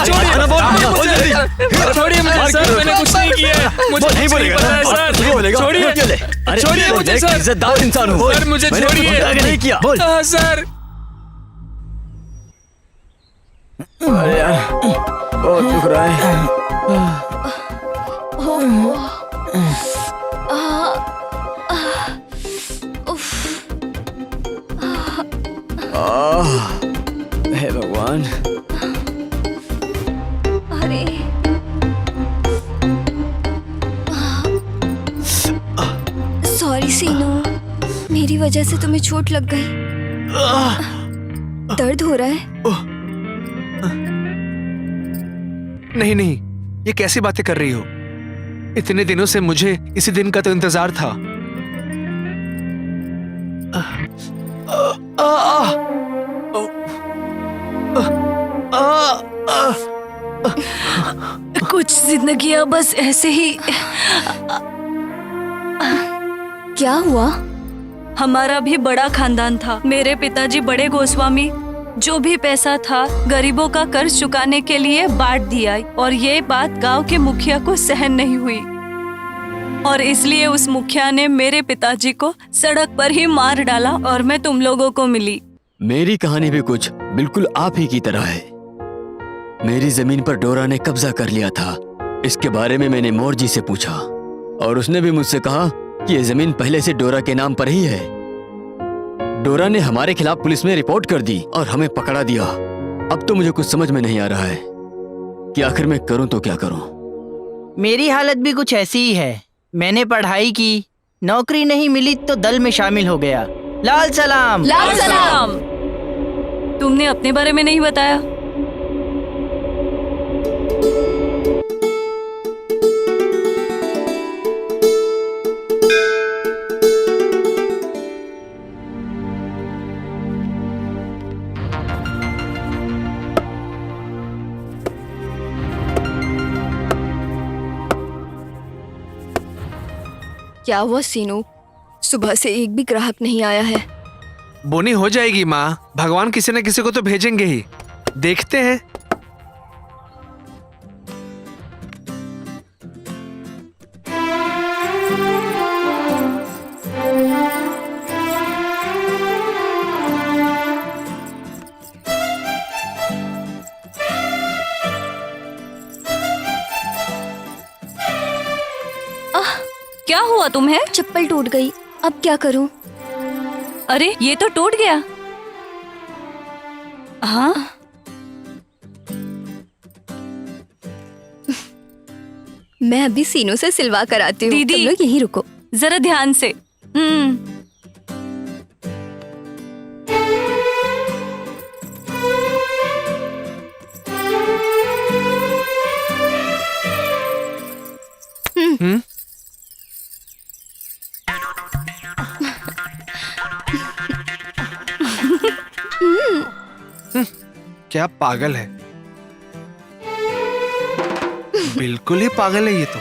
छोड़िए मुझे सर, मैंने कुछ नहीं किया है। मुझे नहीं बोलेगा सर, छोड़िए छोड़िए मुझे सर। इज्जतदार इंसान हूँ सर मुझे छोड़िए। नहीं किया। बोल। सर अरे यार, बहुत दुख रहा है। हे भगवान। अरे सॉरी सीनू, मेरी वजह से तुम्हें चोट लग गई। दर्द हो रहा है? नहीं नहीं, ये कैसी बातें कर रही हो? इतने दिनों से मुझे इसी दिन का तो इंतजार था। कुछ जिंदगियां बस ऐसे ही। क्या हुआ? हमारा भी बड़ा खानदान था। मेरे पिताजी बड़े गोस्वामी जो भी पैसा था गरीबों का कर्ज चुकाने के लिए बांट दिया, और ये बात गांव के मुखिया को सहन नहीं हुई, और इसलिए उस मुखिया ने मेरे पिताजी को सड़क पर ही मार डाला और मैं तुम लोगों को मिली। मेरी कहानी भी कुछ बिल्कुल आप ही की तरह है। मेरी जमीन पर डोरा ने कब्जा कर लिया था। इसके बारे में मैंने मोर जी से पूछा और उसने भी मुझसे कहा कि ये जमीन पहले से डोरा के नाम पर ही है। डोरा ने हमारे खिलाफ पुलिस में रिपोर्ट कर दी और हमें पकड़ा दिया। अब तो मुझे कुछ समझ में नहीं आ रहा है कि आखिर मैं करूं तो क्या करूं। मेरी हालत भी कुछ ऐसी ही है। मैंने पढ़ाई की, नौकरी नहीं मिली तो दल में शामिल हो गया। लाल सलाम। लाल सलाम। तुमने अपने बारे में नहीं बताया। क्या हुआ सीनू? सुबह से एक भी ग्राहक नहीं आया है। बोनी हो जाएगी माँ, भगवान किसी न किसी को तो भेजेंगे ही। देखते हैं। क्या हुआ तुम्हें? चप्पल टूट गई, अब क्या करूं? अरे ये तो टूट गया। हाँ, मैं अभी सीनू से सिलवा कर आती हूँ। दीदी। तुम लोग यहीं रुको। जरा ध्यान से। क्या पागल है, बिल्कुल ही पागल है ये तो।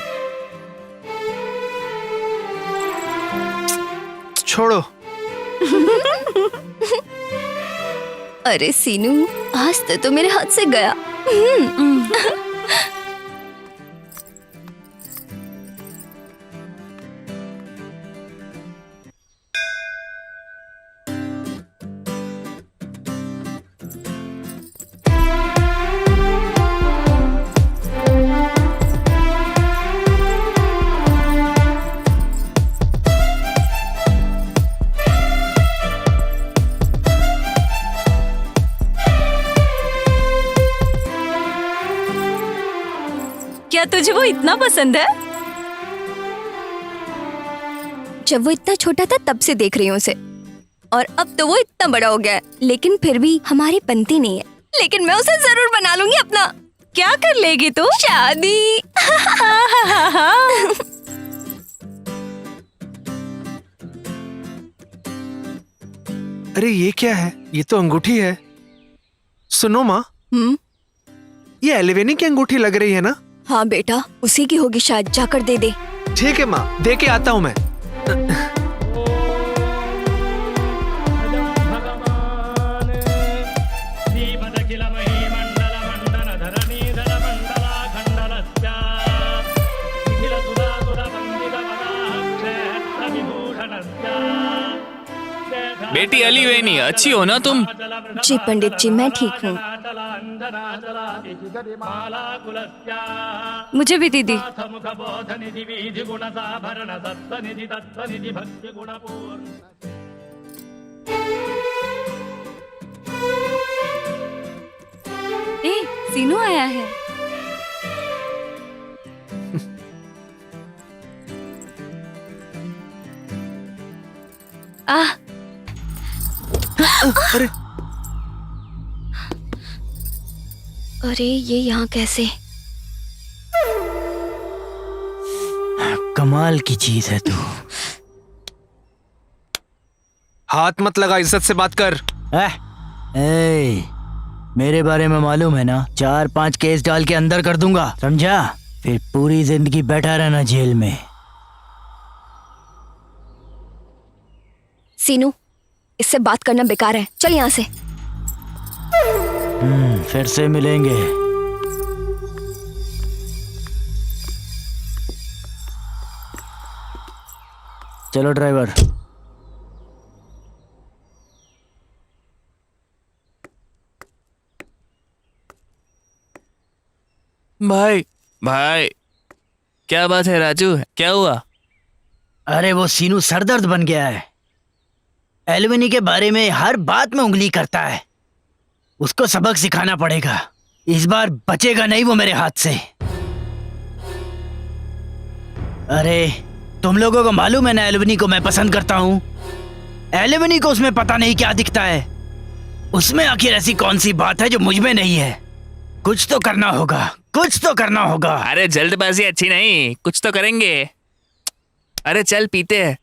छोड़ो। अरे सीनू, आज तो मेरे हाथ से गया। क्या तुझे वो इतना पसंद है? जब वो इतना छोटा था तब से देख रही हूँ उसे, और अब तो वो इतना बड़ा हो गया है, लेकिन फिर भी हमारी बनती नहीं है। लेकिन मैं उसे जरूर बना लूंगी अपना। क्या कर लेगी तू? शादी। अरे ये क्या है? ये तो अंगूठी है। सुनो माँ, ये एलिवेनी की अंगूठी लग रही है ना? हाँ बेटा, उसी की होगी शायद, जाकर दे दे। ठीक है माँ, दे के आता हूँ मैं। बेटी अलीवेनी, अच्छी हो ना तुम? जी पंडित जी, मैं ठीक हूँ। मुझे भी दीदी। ए, सीनू आया है। आह, अरे ये यहाँ कैसे? कमाल की चीज है तू। हाथ मत लगा, इज्जत से बात कर। ए, मेरे बारे में मालूम है ना, 4-5 केस डाल के अंदर कर दूंगा, समझा? फिर पूरी जिंदगी बैठा रहना जेल में। सीनू, इससे बात करना बेकार है, चल यहाँ से। फिर से मिलेंगे। चलो ड्राइवर। भाई भाई, क्या बात है राजू, क्या हुआ? अरे वो सीनू सरदर्द बन गया है। एलिवेनी के बारे में हर बात में उंगली करता है। उसको सबक सिखाना पड़ेगा। इस बार बचेगा नहीं वो मेरे हाथ से। अरे तुम लोगों को मालूम है ना, एलिवेनी को मैं पसंद करता हूँ। एलिवेनी को उसमें पता नहीं क्या दिखता है। उसमें आखिर ऐसी कौन सी बात है जो मुझ में नहीं है? कुछ तो करना होगा, कुछ तो करना होगा। अरे जल्दबाजी अच्छी नहीं, कुछ तो करेंगे। अरे चल पीते हैं।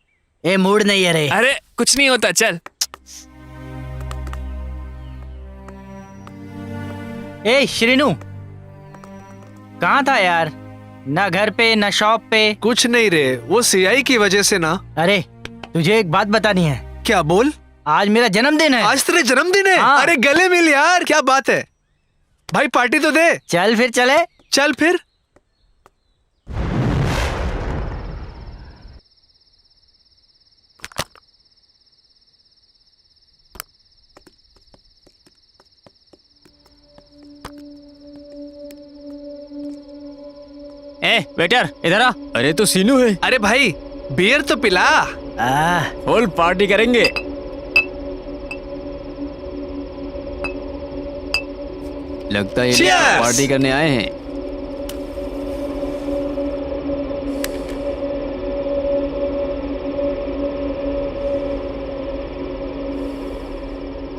ए मूड नहीं है रे। अरे कुछ नहीं होता, चल। ए श्रीनू, कहाँ था यार? ना घर पे ना शॉप पे। कुछ नहीं रे, वो सीआई की वजह से ना। अरे तुझे एक बात बतानी है। क्या? बोल। आज मेरा जन्मदिन है। आज तेरे जन्मदिन है? हाँ। अरे गले मिल यार, क्या बात है भाई, पार्टी तो दे। चल फिर चले। चल फिर। ए वेटर, इधर आ। अरे तो सीनू है। अरे भाई बियर तो पिला। फुल पार्टी करेंगे। लगता है ये Cheers! पार्टी करने आए हैं।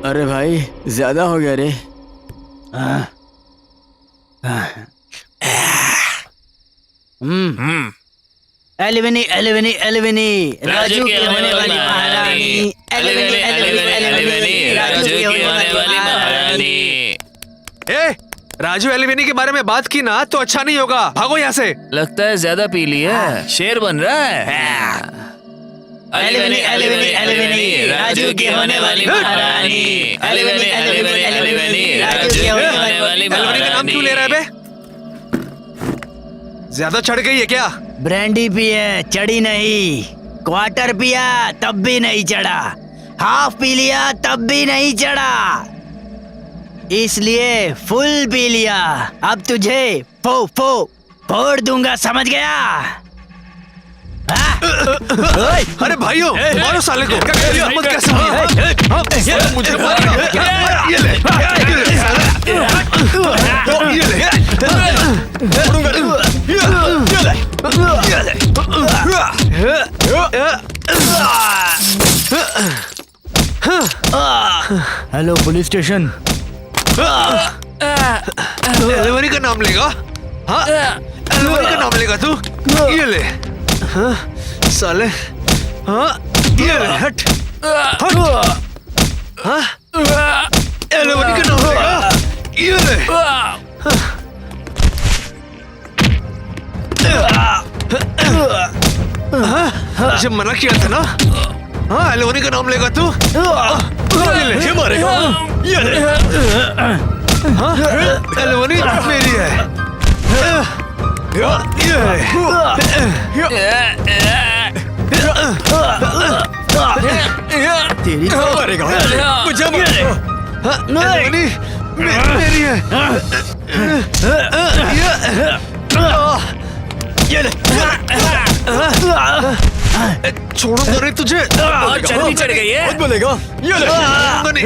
अरे भाई ज्यादा हो गया रे। एलिवेनी एलिवेनी एलिवेनी, राजू की होने वाली महारानी। एलिवेनी एलिवेनी एलिवेनी, राजू की होने वाली महारानी। ए, राजू एलिवेनी के बारे में बात की ना तो अच्छा नहीं होगा। भागो यहाँ से। लगता है ज्यादा पी लिया, शेर बन रहा है। एलिवेनी एलिवेनी एलिवेनी, राजू की होने वाली महारानी। एलिवेनी एलिवेनी एलिवेनी, राजू की होने वाली एलिवेनी का नाम क्यों ले रहा है बे? ज्यादा चढ़ गई है क्या? ब्रांडी पिए, चढ़ी नहीं। क्वार्टर पिया तब भी नहीं चढ़ा। हाफ पी लिया तब भी नहीं चढ़ा, इसलिए फुल पी लिया। अब तुझे फोड़ दूंगा, समझ गया? अरे भाइयों, मारो साले को। मत कैसे मुझे ये ले, हेलो पुलिस स्टेशन। एलिवेनी का नाम लेगा? हाँ, एलिवेनी का नाम लेगा तू? ये ले। हाँ, साले। हाँ, ये ले, हट। हाँ एलिवेनी का नाम लेगा ये ले मुझे मना किया था ना हाँ एलिवेनी का नाम लेगा तू ये मारेगा ये ले हाँ एलिवेनी मेरी है तेरी मारेगा मुझे मारेगा एलिवेनी मेरी है ये ले छोड़ूंगा नहीं तुझे चर्बी चढ़ गई है। मत बोलेगा ये ले छोड़ूंगा नहीं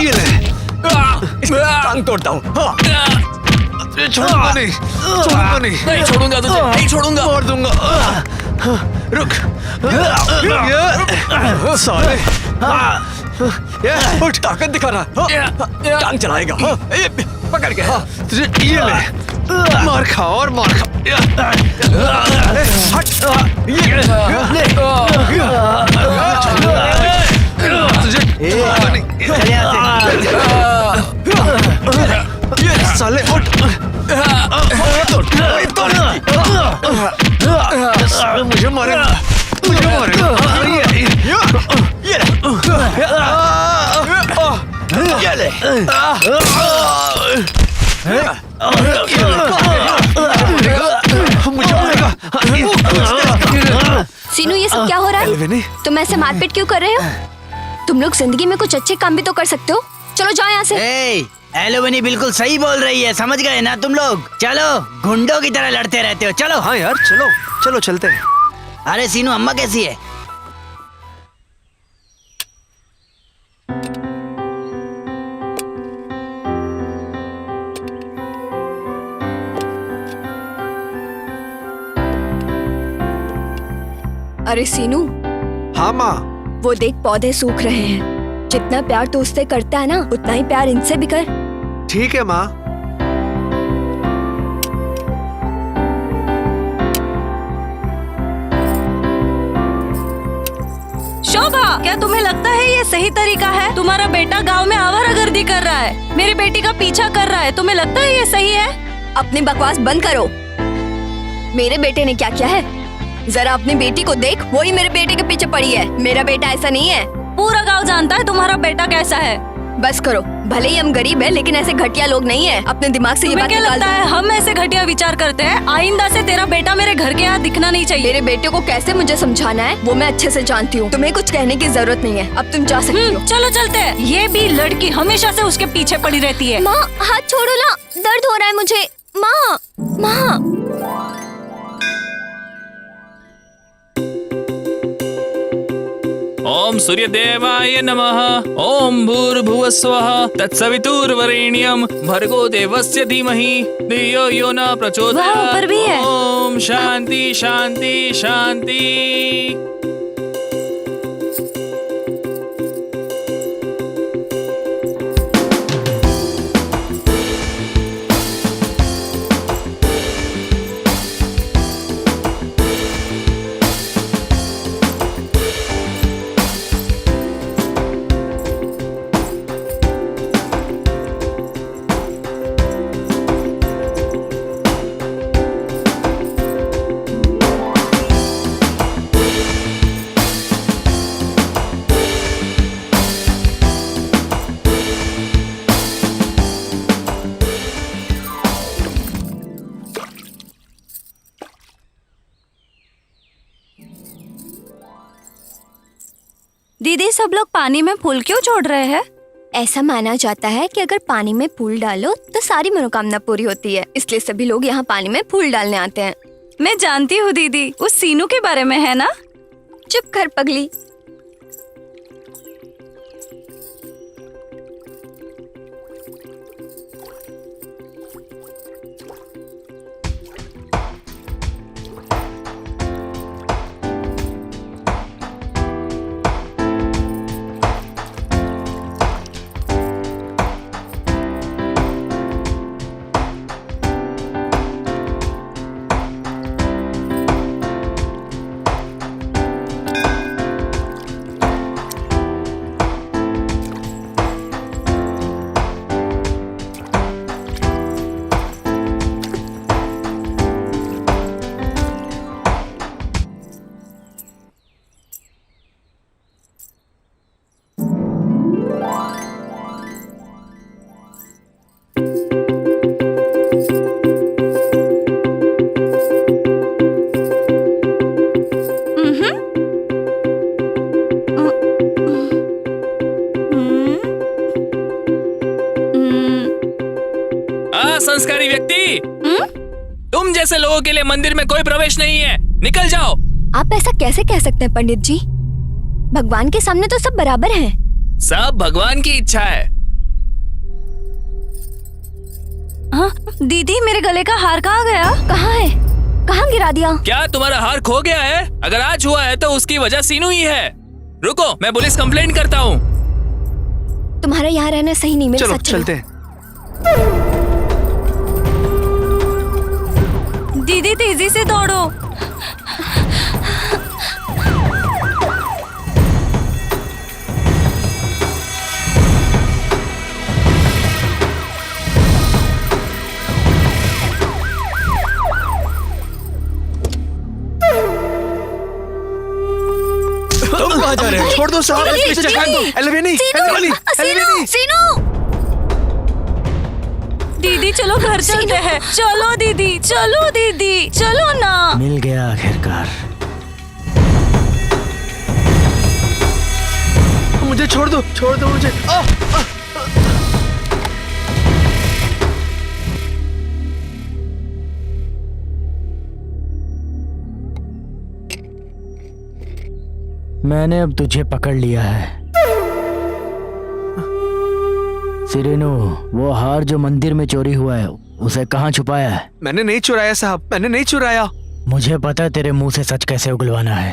ये ले टांग तोड़ता हूँ हाँ छोड़ूंगा नहीं नहीं छोड़ूंगा तुझे, नहीं छोड़ूंगा। मार दूंगा रुक साले ये उठ ताकत दिखा रहा हाँ, टांग चलाएगा हाँ, ये पकड़ के हाँ तुझे ये ले मार खा और मार खा हट ये ले तुझे ये साले उठ मुझे मारेगा ये ले मुझे मारेगा सीनू ये सब क्या हो रहा है? एलिवेनी तुम ऐसे मारपीट क्यों कर रहे हो? तुम लोग जिंदगी में कुछ अच्छे काम भी तो कर सकते हो। चलो जाओ यहाँ से। एलिवेनी बिल्कुल सही बोल रही है, समझ गए ना तुम लोग? चलो गुंडों की तरह लड़ते रहते हो, चलो। हाँ यार चलो चलो चलते हैं अरे सीनू अम्मा कैसी है? अरे सीनू हाँ माँ वो देख पौधे सूख रहे हैं। जितना प्यार तू उससे करता है ना उतना ही प्यार इनसे भी कर। ठीक है माँ शोभा, क्या तुम्हें लगता है ये सही तरीका है? तुम्हारा बेटा गांव में आवारागर्दी कर रहा है, मेरी बेटी का पीछा कर रहा है। तुम्हें लगता है ये सही है? अपनी बकवास बंद करो। मेरे बेटे ने क्या किया है? जरा अपनी बेटी को देख, वही मेरे बेटे के पीछे पड़ी है। मेरा बेटा ऐसा नहीं है। पूरा गांव जानता है तुम्हारा बेटा कैसा है। बस करो, भले ही हम गरीब हैं लेकिन ऐसे घटिया लोग नहीं है। अपने दिमाग से ये तुम्हें बात क्या निकाल लगता दो। है हम ऐसे घटिया विचार करते हैं? आइंदा से तेरा बेटा मेरे घर के यहाँ दिखना नहीं चाहिए। मेरे बेटे को कैसे मुझे समझाना है वो मैं अच्छे से जानती हूँ। तुम्हें कुछ कहने की जरूरत नहीं है। अब तुम जा सकती हो। चलो चलते हैं। ये भी लड़की हमेशा से उसके पीछे पड़ी रहती है। माँ हाथ छोड़ो ना, दर्द हो रहा है मुझे। माँ माँ ओम सूर्यदेवाय नमः। ओम भूर्भुवस्वः तत्सवितुर्वरेण्यं भर्गो देवस्य धीमहि धियो यो न वहाँ प्रचोदयात्। ऊपर भी है। ओम शांति शांति शांति। दीदी, सब लोग पानी में फूल क्यों छोड़ रहे हैं? ऐसा माना जाता है कि अगर पानी में फूल डालो तो सारी मनोकामना पूरी होती है, इसलिए सभी लोग यहाँ पानी में फूल डालने आते हैं। मैं जानती हूँ दीदी, उस सीनू के बारे में है ना? चुप कर पगली। के लिए मंदिर में कोई प्रवेश नहीं है। निकल जाओ। आप ऐसा कैसे कह सकते हैं पंडित जी? भगवान के सामने तो सब बराबर हैं। सब भगवान की इच्छा है। हाँ, दीदी मेरे गले का हार कहाँ गया? कहाँ है? कहाँ गिरा दिया? क्या तुम्हारा हार खो गया है? अगर आज हुआ है तो उसकी वजह सीनू ही है। रुको, मैं पुलिस कंप्लेंट करता हूँ। तुम्हारा यहाँ रहना सही नहीं, मेरे चलो साथ चलो। चलते हैं। दीदी तेजी से दौड़ो। तुम कहाँ जा रहे हो? छोड़ दो साहब, दीदी, पीछे फेंक दो। दीदी, एलिवेनी, सीनू, एलिवेनी, एलिवेनी। सीनू, दीदी चलो घर चलते हैं। चलो दीदी, चलो दीदी, चलो ना। मिल गया आखिरकार। मुझे छोड़ दो मुझे। मैंने अब तुझे पकड़ लिया है। सिरेनो, वो हार जो मंदिर में चोरी हुआ है उसे कहाँ छुपाया है? मैंने नहीं चुराया साहब, मैंने नहीं चुराया। मुझे पता है तेरे मुंह से सच कैसे उगलवाना है।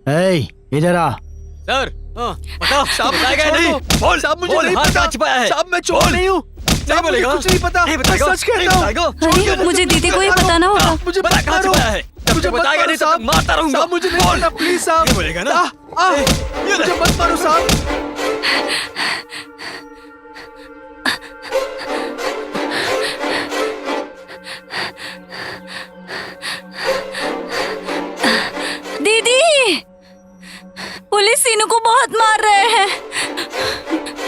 ए, इधर आ। सर, बता साहब, बताएगा या छोड़ नहीं? दो। बोल साहब मुझे बोल, नहीं हाथ पता। कहाँ छिपाया है? साहब मैं चोर बोल। नहीं हूँ। नहीं साहब मुझे बोलेगा? कुछ नहीं पता। नहीं मैं बताएगा? सच कहता नहीं हूँ। बताएगा? अरे मुझे दीदी को ही बताना होगा। मुझे बता कहाँ मारो। छिपाया है? जब मुझे तक मत बताएगा मारो नहीं तब साहब। तक मारता रहूंगा। साहब मुझे नहीं पता, प्लीज साहब। ये बोलेगा ना? ये ले। मुझे मत मारो साहब। दीदी, पुलिस सीनू को बहुत मार रहे हैं,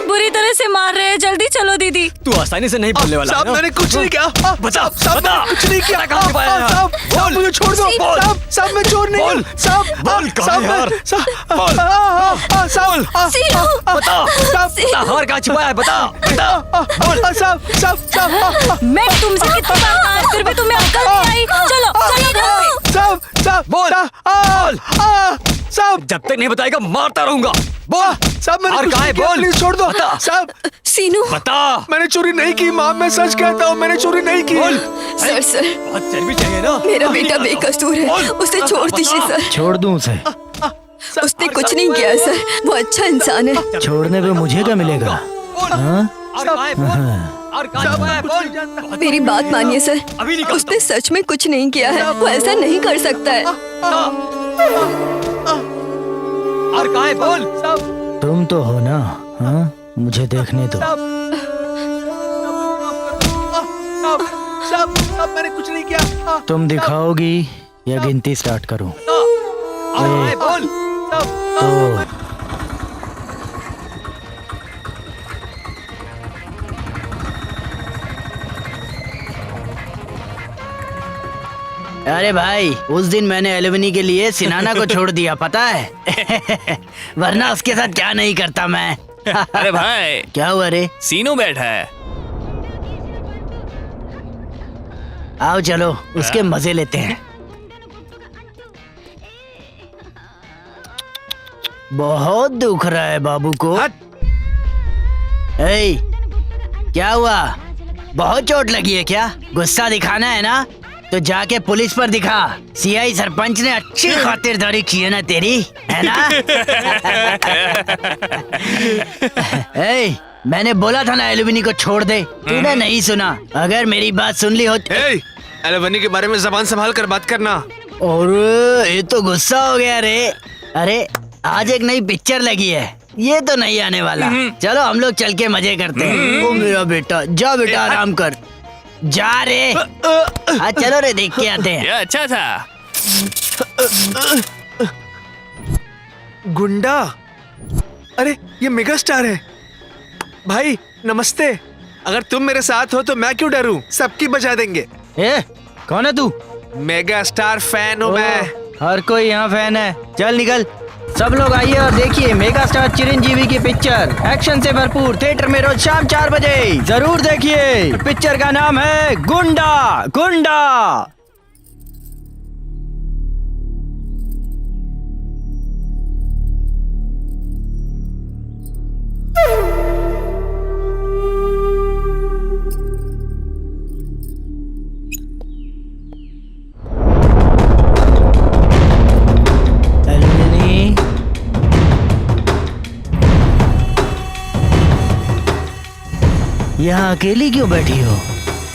बुरी तरह से मार रहे हैं। जल्दी चलो दीदी। तू आसानी से नहीं बोलने वाला साहब है ना? मैंने कुछ नहीं किया। बता, साहब बता। मैंने कुछ नहीं किया। कहाँ छिपाया है? साहब साहब मुझे छोड़ दो। बोल। साहब मैं चोर नहीं हूँ। बोल। साहब बोल, कहाँ साहब है यार? साहब साहब बता, बता, हार कहाँ छिपाया है? बता, बता। साहब मैं तुमसे कितनी बार कहा, फिर भी तुम्हें अक्ल नहीं आई। चलो चलो घर पे। साहब बोल। साहब जब तक नहीं बताएगा मारता रहूंगा। बोल साहब मैंने हार कुछ कहाँ है? नहीं किया, बोल। प्लीज छोड़ दो। बता। साहब सीनू। बता। मैंने चोरी नहीं की माँ, मैं सच कहता हूँ मैंने चोरी नहीं की। बोल। सर बहुत चर्बी चाहिए ना? मेरा बेटा बेकसूर है, बोल। उसे छोड़ दीजिए सर। छोड़ दूं उसे? उसने कुछ नहीं किया सर, वो अच्छा इंसान है। छोड़ने पे मुझे क्या मिलेगा? हाँ? हार कहाँ है? बोल। हार कहाँ छिपाया है? बोल। मेरी बात मानिए सर, अभी निकलता उसने सच में कुछ नहीं किया है। वो ऐसा नहीं कर सकता है। हार कहाँ है? बोल। तुम तो हो ना? हाँ? मुझे देखने दो। साहब मैंने कुछ नहीं किया। तुम दिखाओगी या गिनती स्टार्ट करूं? हार कहाँ है? बोल। तो अरे भाई, उस दिन मैंने एलिवनी के लिए सिनाना को छोड़ दिया, पता है? वरना उसके साथ क्या नहीं करता मैं। अरे भाई, क्या हुआ रे? सीनू बैठा है। आओ चलो उसके मजे लेते हैं। बहुत दुख रहा है बाबू को। ए, क्या हुआ? बहुत चोट लगी है क्या? गुस्सा दिखाना है ना? तो जाके पुलिस पर दिखा। सीआई सरपंच ने अच्छी खातिरदारी की है ना तेरी, है ना? ए, मैंने बोला था ना एलिवनी को छोड़ दे, तूने नहीं सुना। अगर मेरी बात सुन ली होती। एलिवनी के बारे में जबान संभाल कर बात करना। और ये तो गुस्सा हो गया रे। अरे आज एक नई पिक्चर लगी है, ये तो नहीं आने वाला। चलो हम लोग चल के मजे करते हैं। ओ मेरा बेटा, जा बेटा आराम कर, जा रे। हाँ चलो रे, देख के आते हैं। ये अच्छा था। गुंडा? अरे ये मेगा स्टार है। भाई नमस्ते। अगर तुम मेरे साथ हो तो मैं क्यों डरूं? सबकी बजा देंगे। ए, कौन है तू? मेगा स्टार फैन हूँ मैं। हर कोई यहाँ फैन है। चल निकल। सब लोग आइए और देखिए मेगा स्टार चिरंजीवी की पिक्चर, एक्शन से भरपूर, थिएटर में रोज शाम 4 बजे जरूर देखिए। पिक्चर का नाम है गुंडा। गुंडा। यहाँ अकेली क्यों बैठी हो?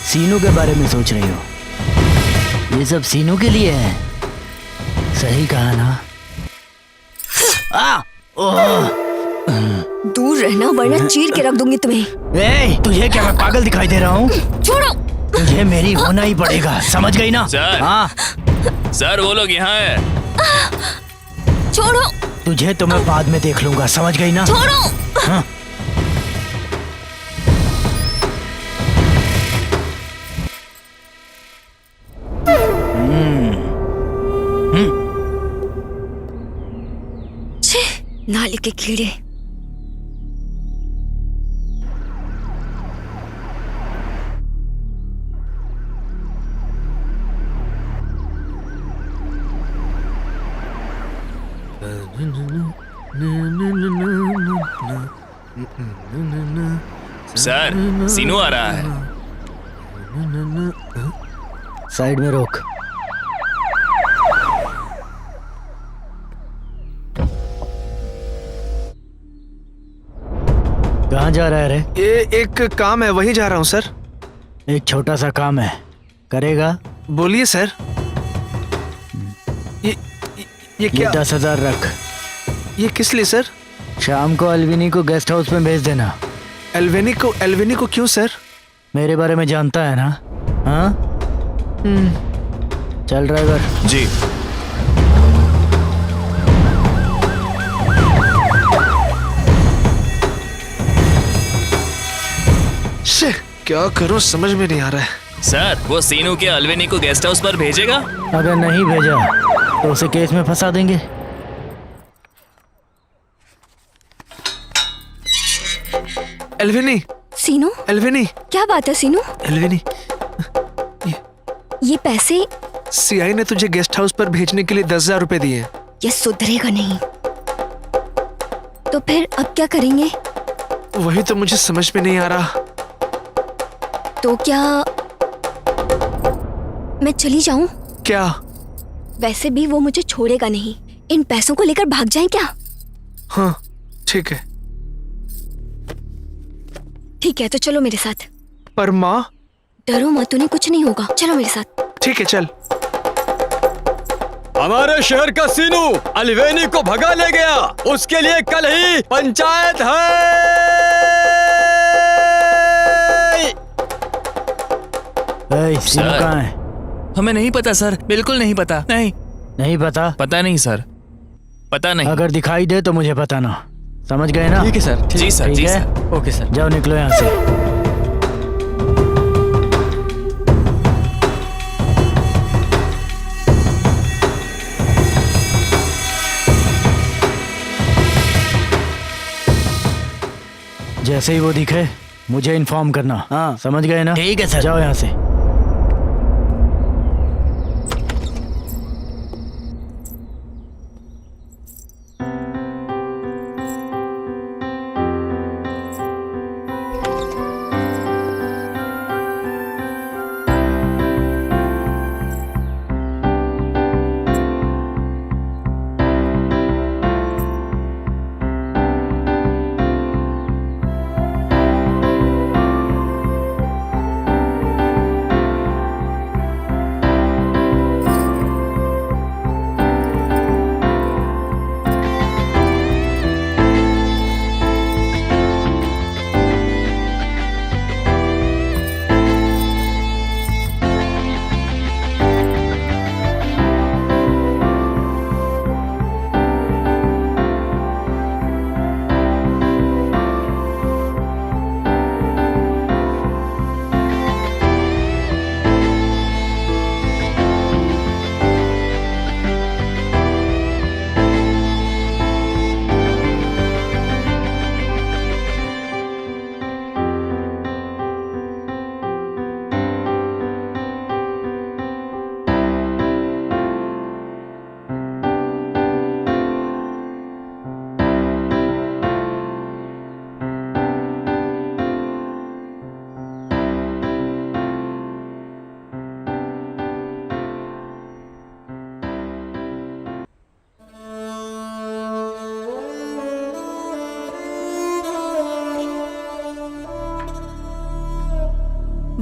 सीनू के बारे में सोच रही हो? ये सब सीनू के लिए है। सही कहा ना? ओह! दूर रहना वरना चीर के रख दूंगी तुम्हें। ए, तुझे क्या मैं पागल दिखाई दे रहा हूँ? छोड़ो। तुझे मेरी होना ही पड़ेगा, समझ गई ना? सर। हाँ। सर वो लोग यहाँ है। छोड़ो। तुझे तो मैं बाद में देख लूंगा, समझ गई ना? छोड़ो। हाँ। नाली के कीड़े। सर सीनू आ रहा है। साइड में रोक। कहाँ जा रहा है रे? ये एक काम है, वहीं जा रहा हूँ सर। एक छोटा सा काम है, करेगा? बोलिए सर। ये ये क्या? 10,000 रख। ये किस लिए सर? शाम को अलविनी को गेस्ट हाउस में भेज देना। एल्वेनी को क्यों सर? मेरे बारे में जानता है ना? हाँ? चल ड्राइवर। जी। शे, क्या करूं समझ में नहीं आ रहा है। सर वो सीनू के अलवेनी को गेस्ट हाउस पर भेजेगा? अगर नहीं भेजा तो उसे केस में फंसा देंगे। एल्वेनी, सीनू, एल्वेनी, क्या बात है सीनू? एल्वेनी, ये पैसे सीआई ने तुझे गेस्ट हाउस पर भेजने के लिए 10,000 रुपए दिए हैं। ये सुधरेगा नहीं। तो फिर अब क्या करेंगे? वही तो मुझे समझ में नहीं आ रहा। तो क्या मैं चली जाऊं? क्या? वैसे भी वो मुझे छोड़ेगा नहीं। इन पैसों को लेकर भाग जाएं क्या? हाँ ठीक है। ठीक है तो चलो मेरे साथ। पर माँ? डरो मत, उन्हें कुछ नहीं होगा। चलो मेरे साथ। ठीक है चल। हमारे शहर का सीनू अलवेनी को भगा ले गया, उसके लिए कल ही पंचायत है। सीनू सर। कहाँ है? हमें नहीं पता सर, बिल्कुल नहीं पता। नहीं पता? पता नहीं सर, पता नहीं। अगर दिखाई दे तो मुझे बताना, समझ गए ना? ठीक है सर। जी सर, ठीक जी है? सर। Okay sir. जाओ निकलो यहाँ से। जैसे ही वो दिखे मुझे इन्फॉर्म करना। हाँ समझ गए ना? ठीक है सर। जाओ यहाँ से।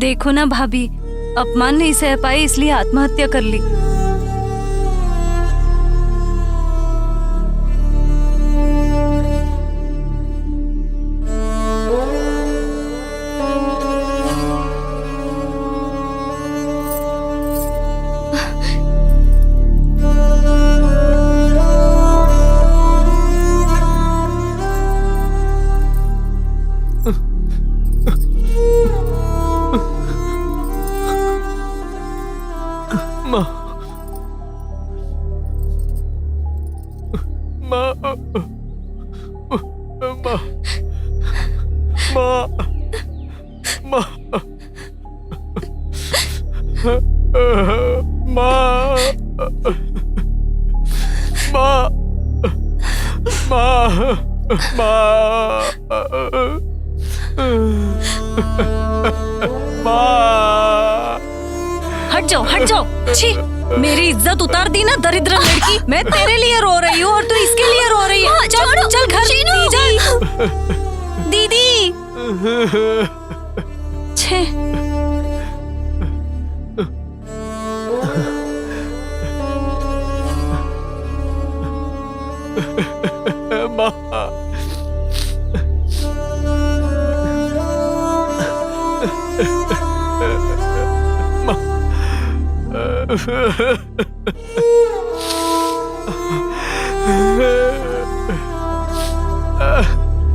देखो ना भाभी, अपमान नहीं सह पाई इसलिए आत्महत्या कर ली। हट जाओ, हट जाओ। छी, मेरी इज्जत उतार दी ना दरिद्र लड़की। मैं तेरे लिए रो रही हूँ और तू इसके लिए रो रही है। चल चल घर दीदी। छे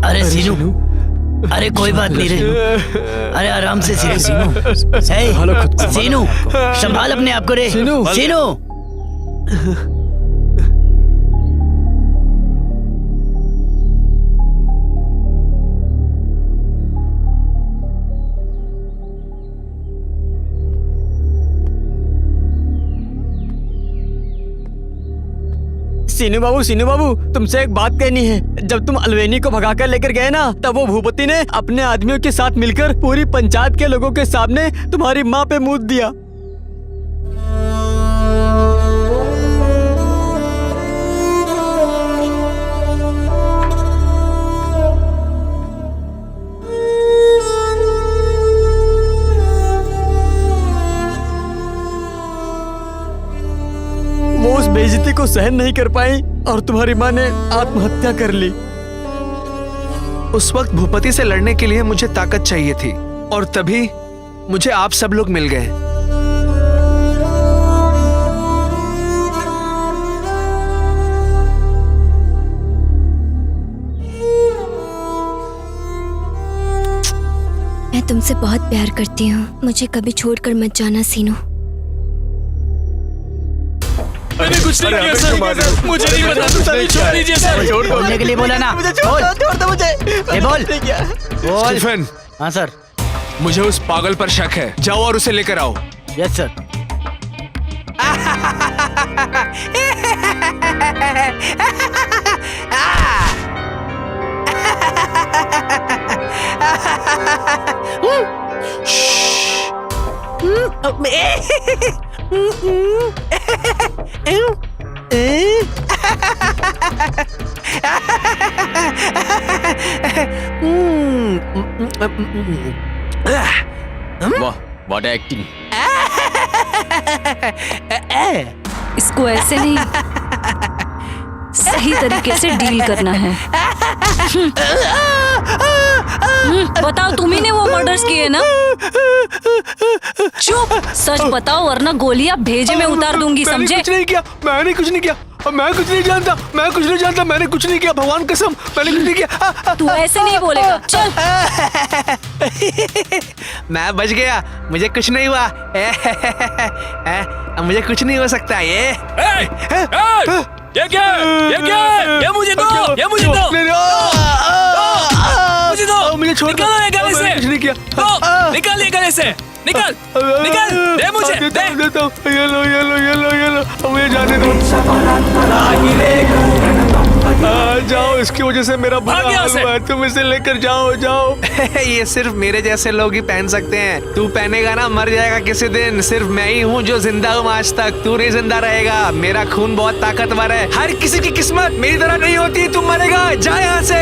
अरे सीनू, अरे कोई बात नहीं रे, अरे आराम से सीनू। सीनू संभाल अपने आप को रे। सीनू सीनू बाबू, तुमसे एक बात कहनी है। जब तुम अलवेनी को भगाकर लेकर गए ना, तब वो भूपति ने अपने आदमियों के साथ मिलकर पूरी पंचायत के लोगों के सामने तुम्हारी माँ पे मूत दिया। वो उस बेइज्जती को सहन नहीं कर पाई और तुम्हारी माँ ने आत्महत्या कर ली। उस वक्त भूपति से लड़ने के लिए मुझे ताकत चाहिए थी और तभी मुझे आप सब लोग मिल गए। मैं तुमसे बहुत प्यार करती हूँ, मुझे कभी छोड़कर मत जाना सीनू। मैंने कुछ नहीं किया सर, मुझे नहीं पता। छोड़ दीजिए सर। बोलने के लिए बोला ना, छोड़ दो मुझे। बोल। स्टीफन, हाँ सर। मुझे उस पागल पर शक है, जाओ और उसे लेकर आओ। Yes sir. वाह, व्हाट एक्टिंग। इसको ऐसे नहीं, सही तरीके से डील करना है। बताओ, तुम्ही ने वो मर्डर्स किए ना? चुप, सच बताओ वरना गोलियां भेजे में उतार दूंगी, समझे? कुछ नहीं किया, मैंने कुछ नहीं किया, मैं कुछ नहीं जानता, मैं कुछ नहीं जानता, मैंने कुछ नहीं किया, भगवान कसम, मैंने कुछ नहीं किया। तू ऐसे नहीं बोलेगा, चल। मैं बच गया, मुझे कुछ नहीं हुआ। मुझे कुछ नहीं हो सकता। ये क्या? ये मुझे दो, ये मुझे दो, मुझे दो। मुझे छोड़ दो। निकालो ये गले से। कुछ नहीं किया। निकाल ये गले से, निकाल, दे मुझे, दे। देता हूँ। ये लो, मुझे जाने दो। जाओ, इसकी वजह से मेरा बुरा हाल हुआ है, तुम इसे लेकर जाओ। ये सिर्फ मेरे जैसे लोग ही पहन सकते हैं। तू पहनेगा ना, मर जाएगा किसी दिन। सिर्फ मैं ही हूँ जो जिंदा हूँ आज तक, तू नहीं जिंदा रहेगा। मेरा खून बहुत ताकतवर है, हर किसी की किस्मत मेरी तरह नहीं होती। तू मरेगा, जा यहाँ से।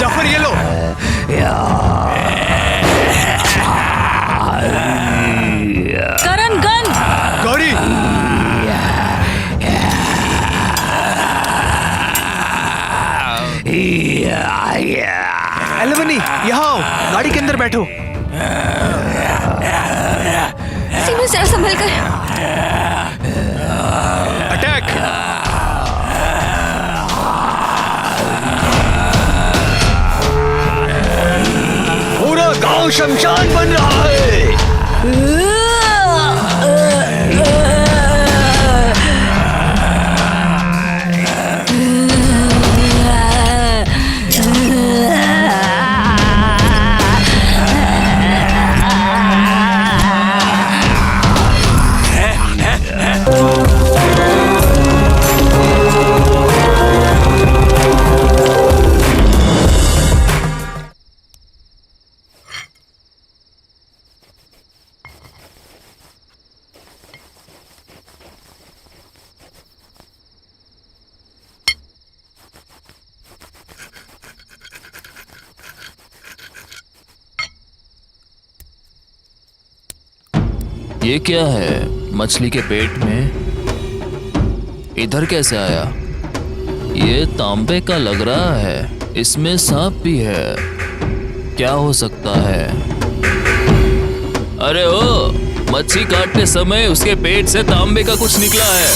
जाफर ये लो। करण गन। गौरी एलवनी यहाँ आओ, गाड़ी के अंदर बैठो। सीनू जरा संभल कर। अटैक। पूरा गांव शमशान बन रहा है। ये क्या है मछली के पेट में? इधर कैसे आया? ये तांबे का लग रहा है, इसमें सांप भी है। क्या हो सकता है? अरे ओ, मच्छी काटते समय उसके पेट से तांबे का कुछ निकला है।